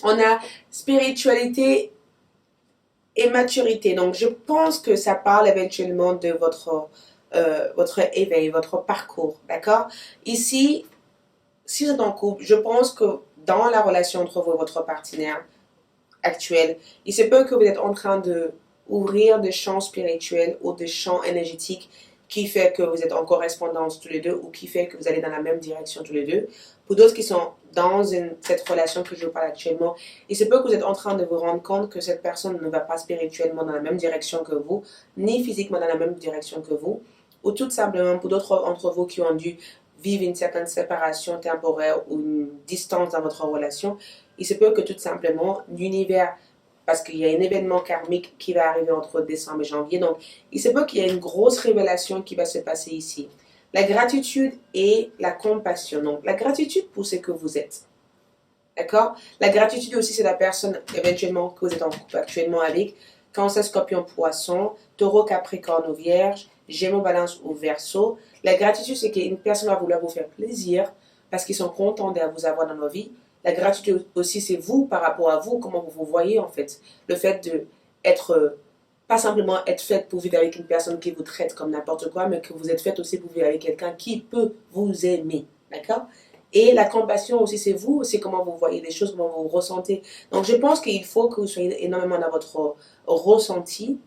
On a spiritualité et maturité. Donc, je pense que ça parle éventuellement de votre éveil, votre parcours, d'accord? Ici, si vous êtes en couple, je pense que dans la relation entre vous et votre partenaire actuel, il se peut que vous êtes en train de ouvrir des champs spirituels ou des champs énergétiques qui fait que vous êtes en correspondance tous les deux ou qui fait que vous allez dans la même direction tous les deux. Pour d'autres qui sont dans cette relation que je vous parle actuellement, il se peut que vous êtes en train de vous rendre compte que cette personne ne va pas spirituellement dans la même direction que vous, ni physiquement dans la même direction que vous, ou tout simplement pour d'autres d'entre vous qui ont dû vivre une certaine séparation temporaire ou une distance dans votre relation, il se peut que tout simplement l'univers, parce qu'il y a un événement karmique qui va arriver entre décembre et janvier, donc il se peut qu'il y ait une grosse révélation qui va se passer ici. La gratitude et la compassion. Donc la gratitude pour ce que vous êtes. D'accord? La gratitude aussi, c'est la personne éventuellement que vous êtes en couple actuellement avec. Cancer, Scorpion, Poisson, Taureau, Capricorne ou Vierge, Gémeaux, Balance ou Verseau. La gratitude, c'est qu'une personne va vouloir vous faire plaisir parce qu'ils sont contents de vous avoir dans nos vies. La gratitude aussi, c'est vous par rapport à vous, comment vous vous voyez en fait. Le fait de être, pas simplement être fait pour vivre avec une personne qui vous traite comme n'importe quoi, mais que vous êtes fait aussi pour vivre avec quelqu'un qui peut vous aimer. D'accord? Et la compassion aussi, c'est vous, c'est comment vous voyez les choses, comment vous ressentez. Donc, je pense qu'il faut que vous soyez énormément dans votre ressenti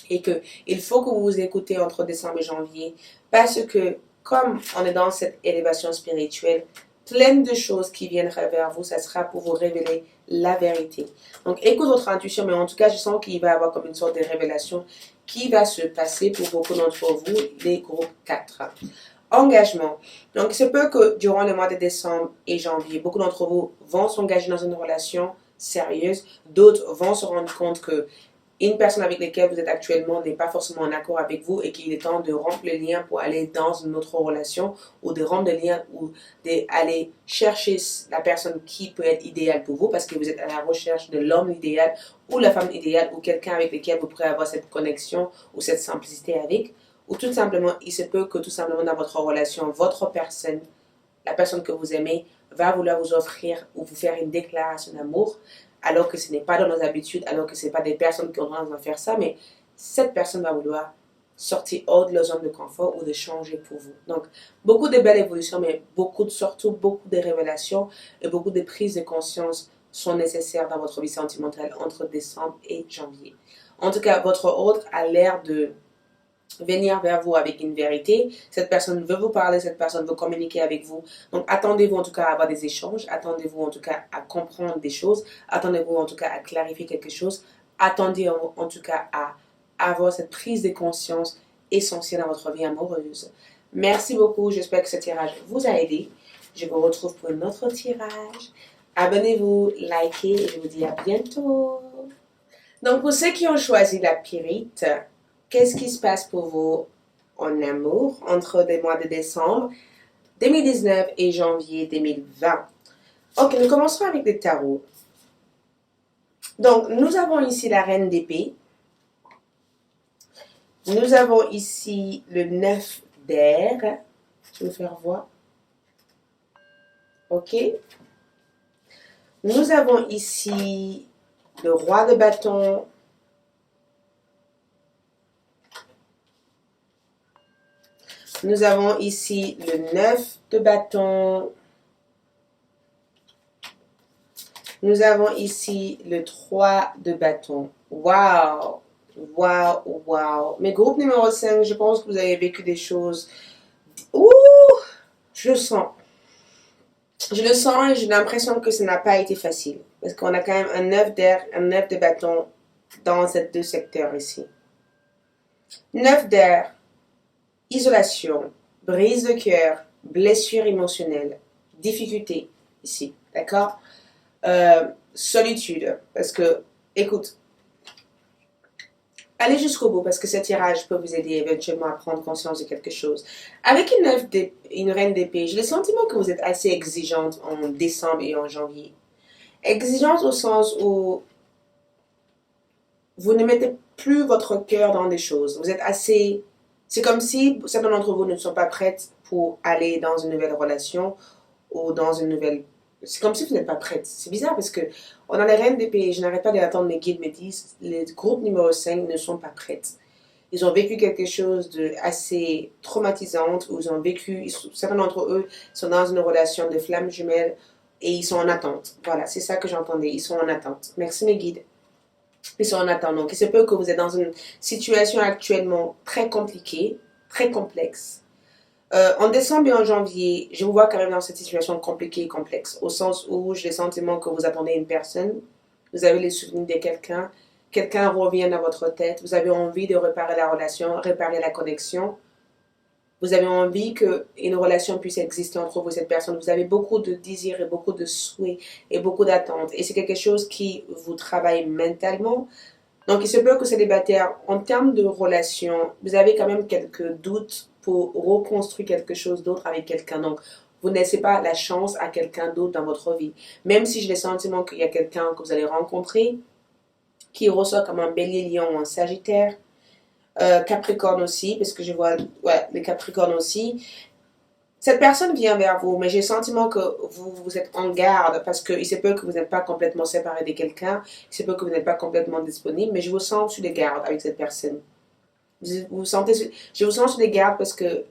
et qu'il faut que vous vous écoutez entre décembre et janvier parce que comme on est dans cette élévation spirituelle, plein de choses qui viennent vers vous, ça sera pour vous révéler la vérité. Donc, écoute votre intuition, mais en tout cas, je sens qu'il va y avoir comme une sorte de révélation qui va se passer pour beaucoup d'entre vous, les groupes 4. Engagement. Donc, il se peut que durant le mois de décembre et janvier, beaucoup d'entre vous vont s'engager dans une relation sérieuse. D'autres vont se rendre compte que une personne avec laquelle vous êtes actuellement n'est pas forcément en accord avec vous et qu'il est temps de rompre le lien pour aller dans une autre relation ou de rompre le lien ou d'aller chercher la personne qui peut être idéale pour vous parce que vous êtes à la recherche de l'homme idéal ou la femme idéale ou quelqu'un avec lequel vous pourrez avoir cette connexion ou cette simplicité avec. Ou tout simplement, il se peut que tout simplement dans votre relation, votre personne, la personne que vous aimez, va vouloir vous offrir ou vous faire une déclaration d'amour alors que ce n'est pas dans nos habitudes, alors que ce n'est pas des personnes qui ont tendance à faire ça, mais cette personne va vouloir sortir hors de leur zone de confort ou de changer pour vous. Donc, beaucoup de belles évolutions, mais surtout beaucoup de révélations et beaucoup de prises de conscience sont nécessaires dans votre vie sentimentale entre décembre et janvier. En tout cas, votre autre a l'air de venir vers vous avec une vérité. Cette personne veut vous parler, cette personne veut communiquer avec vous. Donc, attendez-vous en tout cas à avoir des échanges, attendez-vous en tout cas à comprendre des choses, attendez-vous en tout cas à clarifier quelque chose, attendez en tout cas à avoir cette prise de conscience essentielle dans votre vie amoureuse. Merci beaucoup, j'espère que ce tirage vous a aidé. Je vous retrouve pour un autre tirage. Abonnez-vous, likez et je vous dis à bientôt. Donc, pour ceux qui ont choisi la pyrite, qu'est-ce qui se passe pour vous en amour entre les mois de décembre 2019 et janvier 2020? Ok, nous commencerons avec le tarot. Donc, nous avons ici la reine d'épée. Nous avons ici le 9 d'air. Je vais vous faire voir. Ok. Nous avons ici le roi de bâton. Nous avons ici le 9 de bâton. Nous avons ici le 3 de bâton. Waouh! Waouh! Waouh! Mais groupe numéro 5, je pense que vous avez vécu des choses. Ouh! Je le sens. Je le sens et j'ai l'impression que ça n'a pas été facile. Parce qu'on a quand même un 9 d'air, un 9 de bâton dans ces deux secteurs ici. 9 d'air, isolation, brise de cœur, blessure émotionnelle, difficulté ici, d'accord? Solitude, parce que, écoute, allez jusqu'au bout parce que ce tirage peut vous aider éventuellement à prendre conscience de quelque chose. Avec une reine d'épée, j'ai le sentiment que vous êtes assez exigeante en décembre et en janvier. Exigeante au sens où vous ne mettez plus votre cœur dans des choses. Vous êtes assez... C'est comme si certains d'entre vous ne sont pas prêtes pour aller dans une nouvelle relation ou dans une nouvelle... C'est comme si vous n'êtes pas prête. C'est bizarre parce que on a les reines d'épée. Je n'arrête pas d'attendre mes guides me disent les groupes numéro 5 ne sont pas prêtes. Ils ont vécu quelque chose de assez traumatisant où ils ont vécu, certains d'entre eux sont dans une relation de flammes jumelles et ils sont en attente. Voilà, c'est ça que j'entendais. Ils sont en attente. Merci mes guides. Ils sont en attente. Donc, il se peut que vous êtes dans une situation actuellement très compliquée, très complexe. En décembre et en janvier, je vous vois quand même dans cette situation compliquée et complexe, au sens où j'ai le sentiment que vous attendez une personne, vous avez les souvenirs de quelqu'un, quelqu'un revient dans votre tête, vous avez envie de réparer la relation, réparer la connexion, vous avez envie qu'une relation puisse exister entre vous et cette personne, vous avez beaucoup de désirs et beaucoup de souhaits et beaucoup d'attentes, et c'est quelque chose qui vous travaille mentalement. Donc, il se peut que célibataire, en termes de relation, vous avez quand même quelques doutes pour reconstruire quelque chose d'autre avec quelqu'un. Donc, vous ne laissez pas la chance à quelqu'un d'autre dans votre vie. Même si j'ai le sentiment qu'il y a quelqu'un que vous allez rencontrer, qui ressort comme un bélier, lion ou un sagittaire, Capricorne aussi, parce que je vois, ouais, les Capricornes aussi. Cette personne vient vers vous, mais j'ai le sentiment que vous êtes en garde parce qu'il se peut que vous n'êtes pas complètement séparé de quelqu'un, il se peut que vous n'êtes pas complètement disponible, mais je vous sens sur les gardes avec cette personne. Vous sentez, je vous sens sur les gardes parce que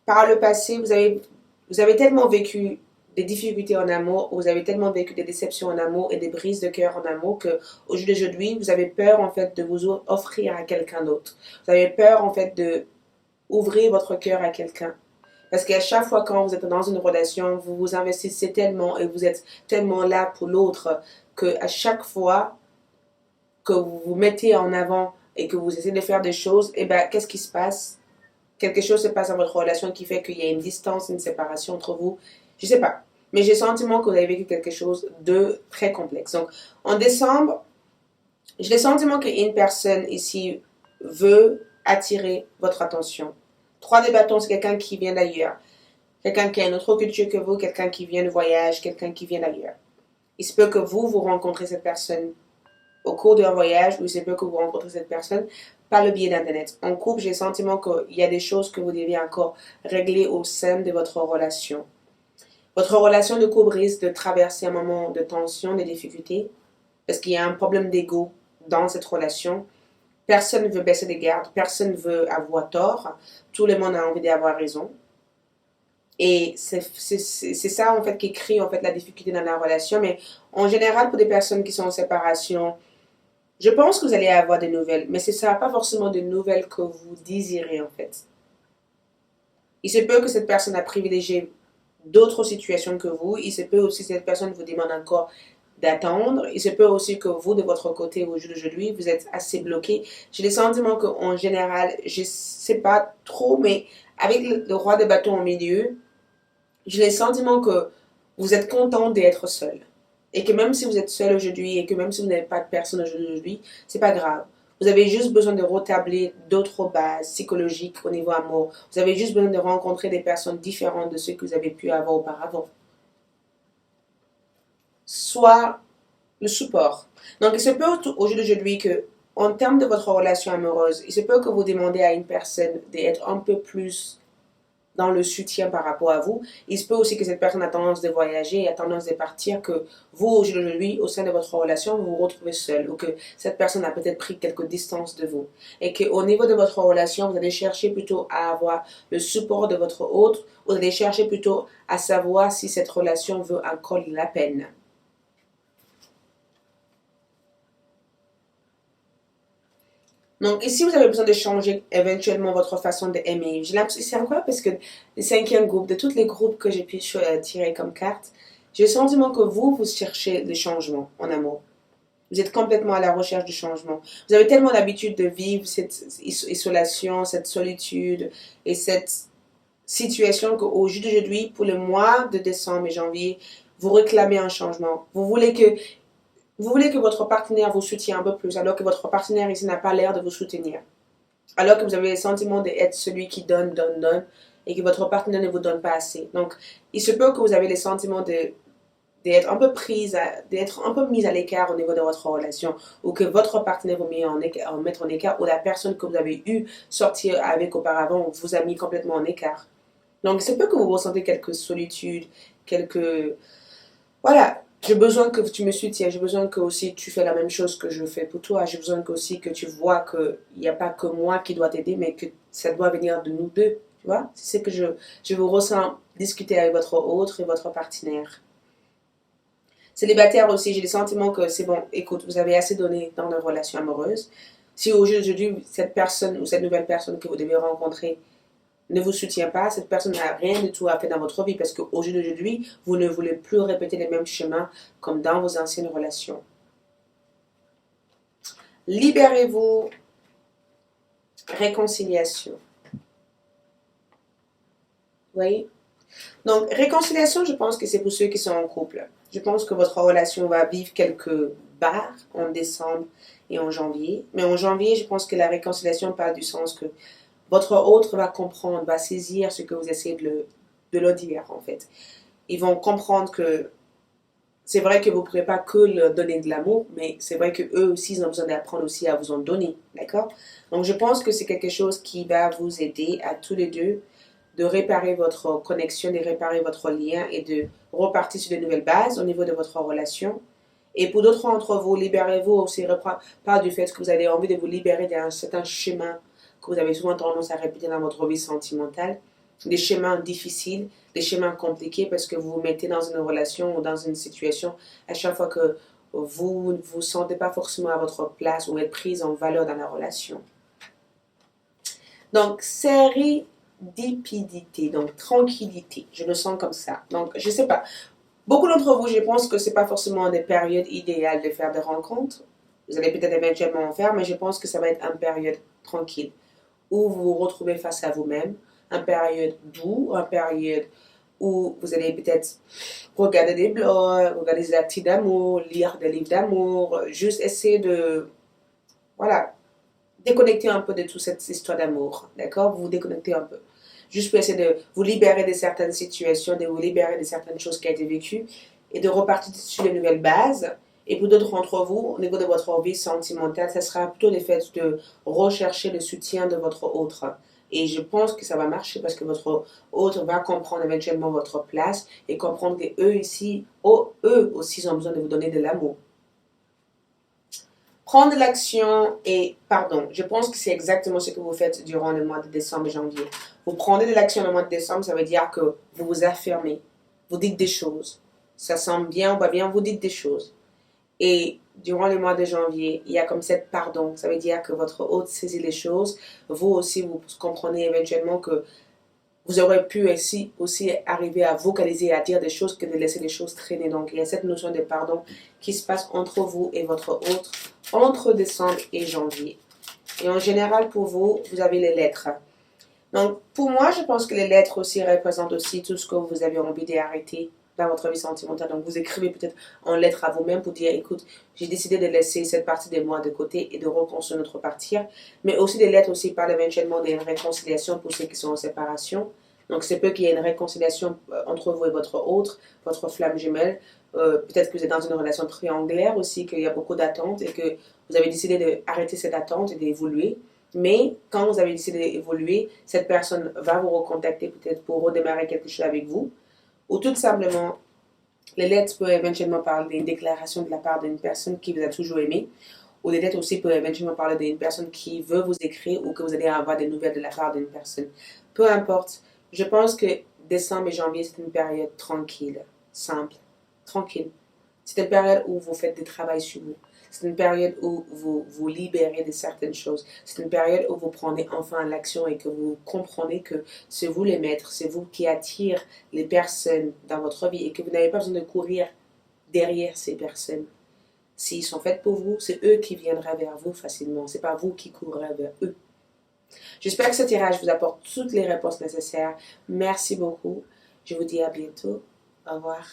par le passé, vous avez tellement vécu des difficultés en amour, vous avez tellement vécu des déceptions en amour et des brises de cœur en amour que au jour d'aujourd'hui, vous avez peur en fait de vous offrir à quelqu'un d'autre. Vous avez peur en fait de ouvrir votre cœur à quelqu'un. Parce qu'à chaque fois quand vous êtes dans une relation, vous vous investissez tellement et vous êtes tellement là pour l'autre qu'à chaque fois que vous vous mettez en avant et que vous essayez de faire des choses, et ben qu'est-ce qui se passe? Quelque chose se passe dans votre relation qui fait qu'il y a une distance, une séparation entre vous. Je sais pas. Mais j'ai le sentiment que vous avez vécu quelque chose de très complexe. Donc, en décembre, j'ai le sentiment qu'une personne ici veut attirer votre attention. 3 de bâtons, c'est quelqu'un qui vient d'ailleurs. Quelqu'un qui a une autre culture que vous, quelqu'un qui vient de voyage, quelqu'un qui vient d'ailleurs. Il se peut que vous rencontrez cette personne au cours d'un voyage ou il se peut que vous rencontrez cette personne par le biais d'Internet. En couple, j'ai le sentiment qu'il y a des choses que vous devez encore régler au sein de votre relation. Votre relation de couple risque de traverser un moment de tension, de difficulté, parce qu'il y a un problème d'ego dans cette relation. Personne ne veut baisser les gardes, personne ne veut avoir tort, tout le monde a envie d'avoir raison. Et c'est ça en fait qui crée en fait la difficulté dans la relation. Mais en général, pour des personnes qui sont en séparation, je pense que vous allez avoir des nouvelles, mais ce ne sera pas forcément des nouvelles que vous désirez en fait. Il se peut que cette personne a privilégié d'autres situations que vous. Il se peut aussi que cette personne vous demande encore d'attendre. Il se peut aussi que vous, de votre côté, au jour d'aujourd'hui, vous êtes assez bloqué. J'ai le sentiment qu'en général, je ne sais pas trop, mais avec le roi de bâton au milieu, j'ai le sentiment que vous êtes content d'être seul. Et que même si vous êtes seul aujourd'hui et que même si vous n'avez pas de personne aujourd'hui, c'est pas grave. Vous avez juste besoin de rétablir d'autres bases psychologiques au niveau amour. Vous avez juste besoin de rencontrer des personnes différentes de ceux que vous avez pu avoir auparavant. Soit le support. Donc, il se peut au jour d'aujourd'hui que, en termes de votre relation amoureuse, il se peut que vous demandez à une personne d'être un peu plus dans le soutien par rapport à vous. Il se peut aussi que cette personne a tendance de voyager et a tendance de partir, que vous, aujourd'hui, au sein de votre relation, vous vous retrouvez seul ou que cette personne a peut-être pris quelques distances de vous. Et qu'au niveau de votre relation, vous allez chercher plutôt à avoir le support de votre autre, vous allez chercher plutôt à savoir si cette relation vaut encore la peine. Donc ici, vous avez besoin de changer éventuellement votre façon d'aimer. J'ai l'impression, c'est incroyable parce que le cinquième groupe, de tous les groupes que j'ai pu tirer comme carte, j'ai le sentiment que vous cherchez le changement en amour. Vous êtes complètement à la recherche du changement. Vous avez tellement l'habitude de vivre cette isolation, cette solitude et cette situation qu'au jour d'aujourd'hui, pour le mois de décembre et janvier, vous réclamez un changement. Vous voulez que votre partenaire vous soutienne un peu plus, alors que votre partenaire ici n'a pas l'air de vous soutenir. Alors que vous avez le sentiment d'être celui qui donne, donne, donne, et que votre partenaire ne vous donne pas assez. Donc, il se peut que vous avez le sentiment d'être un peu d'être un peu mis à l'écart au niveau de votre relation, ou que votre partenaire vous mette en écart, ou la personne que vous avez eu sortir avec auparavant vous a mis complètement en écart. Donc, il se peut que vous ressentez quelques solitude, quelques... Voilà, j'ai besoin que tu me soutiennes, j'ai besoin que aussi tu fais la même chose que je fais pour toi, j'ai besoin que aussi que tu vois qu'il n'y a pas que moi qui dois t'aider, mais que ça doit venir de nous deux, tu vois. C'est ce que je vous ressens discuter avec votre autre et votre partenaire. Célibataire aussi, j'ai le sentiment que c'est bon, écoute, vous avez assez donné dans la relation amoureuse. Si aujourd'hui, cette personne ou cette nouvelle personne que vous devez rencontrer ne vous soutient pas, cette personne n'a rien du tout à faire dans votre vie parce qu'au jour d'aujourd'hui, vous ne voulez plus répéter les mêmes chemins comme dans vos anciennes relations. Libérez-vous, réconciliation. Vous voyez? Donc, réconciliation, je pense que c'est pour ceux qui sont en couple. Je pense que votre relation va vivre quelques barres en décembre et en janvier. Mais en janvier, je pense que la réconciliation parle du sens que votre autre va comprendre, va saisir ce que vous essayez de le dire, en fait. Ils vont comprendre que c'est vrai que vous ne pourrez pas que leur donner de l'amour, mais c'est vrai qu'eux aussi, ils ont besoin d'apprendre aussi à vous en donner, d'accord? Donc, je pense que c'est quelque chose qui va vous aider à tous les deux de réparer votre connexion, de réparer votre lien et de repartir sur de nouvelles bases au niveau de votre relation. Et pour d'autres d'entre vous, libérez-vous aussi par du fait que vous avez envie de vous libérer d'un certain chemin que vous avez souvent tendance à répéter dans votre vie sentimentale, des chemins difficiles, des chemins compliqués parce que vous vous mettez dans une relation ou dans une situation à chaque fois que vous ne vous sentez pas forcément à votre place ou être prise en valeur dans la relation. Donc, sérendipité, donc tranquillité, je le sens comme ça. Donc, je sais pas. Beaucoup d'entre vous, je pense que c'est pas forcément des périodes idéales de faire des rencontres. Vous allez peut-être éventuellement en faire, mais je pense que ça va être une période tranquille où vous vous retrouvez face à vous-même, une période doux, une période où vous allez peut-être regarder des blogs, regarder des actes d'amour, lire des livres d'amour, juste essayer de, voilà, déconnecter un peu de toute cette histoire d'amour, d'accord? Vous vous déconnectez un peu. Juste pour essayer de vous libérer de certaines situations, de vous libérer de certaines choses qui ont été vécues et de repartir sur de nouvelles bases. Et pour d'autres d'entre vous, au niveau de votre vie sentimentale, ça sera plutôt le fait de rechercher le soutien de votre autre. Et je pense que ça va marcher parce que votre autre va comprendre éventuellement votre place et comprendre qu'eux ici, eux aussi, ont besoin de vous donner de l'amour. Prendre l'action et pardon, je pense que c'est exactement ce que vous faites durant le mois de décembre et janvier. Vous prenez de l'action le mois de décembre, ça veut dire que vous vous affirmez, vous dites des choses. Ça semble bien ou pas bien, vous dites des choses. Et durant le mois de janvier, il y a comme cette pardon. Ça veut dire que votre hôte saisit les choses. Vous aussi, vous comprenez éventuellement que vous aurez pu aussi arriver à vocaliser, à dire des choses que de laisser les choses traîner. Donc, il y a cette notion de pardon qui se passe entre vous et votre autre entre décembre et janvier. Et en général, pour vous, vous avez les lettres. Donc, pour moi, je pense que les lettres aussi représentent aussi tout ce que vous avez envie d'arrêter dans votre vie sentimentale. Donc, vous écrivez peut-être en lettres à vous-même pour dire, écoute, j'ai décidé de laisser cette partie de moi de côté et de reconstruire notre partie. Mais aussi, des lettres aussi parlent éventuellement d'une réconciliation pour ceux qui sont en séparation. Donc, c'est peu qu'il y ait une réconciliation entre vous et votre autre, votre flamme jumelle. Peut-être que vous êtes dans une relation triangulaire aussi, qu'il y a beaucoup d'attentes et que vous avez décidé d'arrêter cette attente et d'évoluer. Mais quand vous avez décidé d'évoluer, cette personne va vous recontacter peut-être pour redémarrer quelque chose avec vous. Ou tout simplement, les lettres peuvent éventuellement parler d'une déclaration de la part d'une personne qui vous a toujours aimé. Ou les lettres aussi peuvent éventuellement parler d'une personne qui veut vous écrire ou que vous allez avoir des nouvelles de la part d'une personne. Peu importe, je pense que décembre et janvier, c'est une période tranquille, simple, tranquille. C'est une période où vous faites des travaux sur vous. C'est une période où vous vous libérez de certaines choses. C'est une période où vous prenez enfin l'action et que vous comprenez que c'est vous les maîtres, c'est vous qui attirez les personnes dans votre vie et que vous n'avez pas besoin de courir derrière ces personnes. S'ils sont faits pour vous, c'est eux qui viendront vers vous facilement. C'est pas vous qui courrez vers eux. J'espère que ce tirage vous apporte toutes les réponses nécessaires. Merci beaucoup. Je vous dis à bientôt. Au revoir.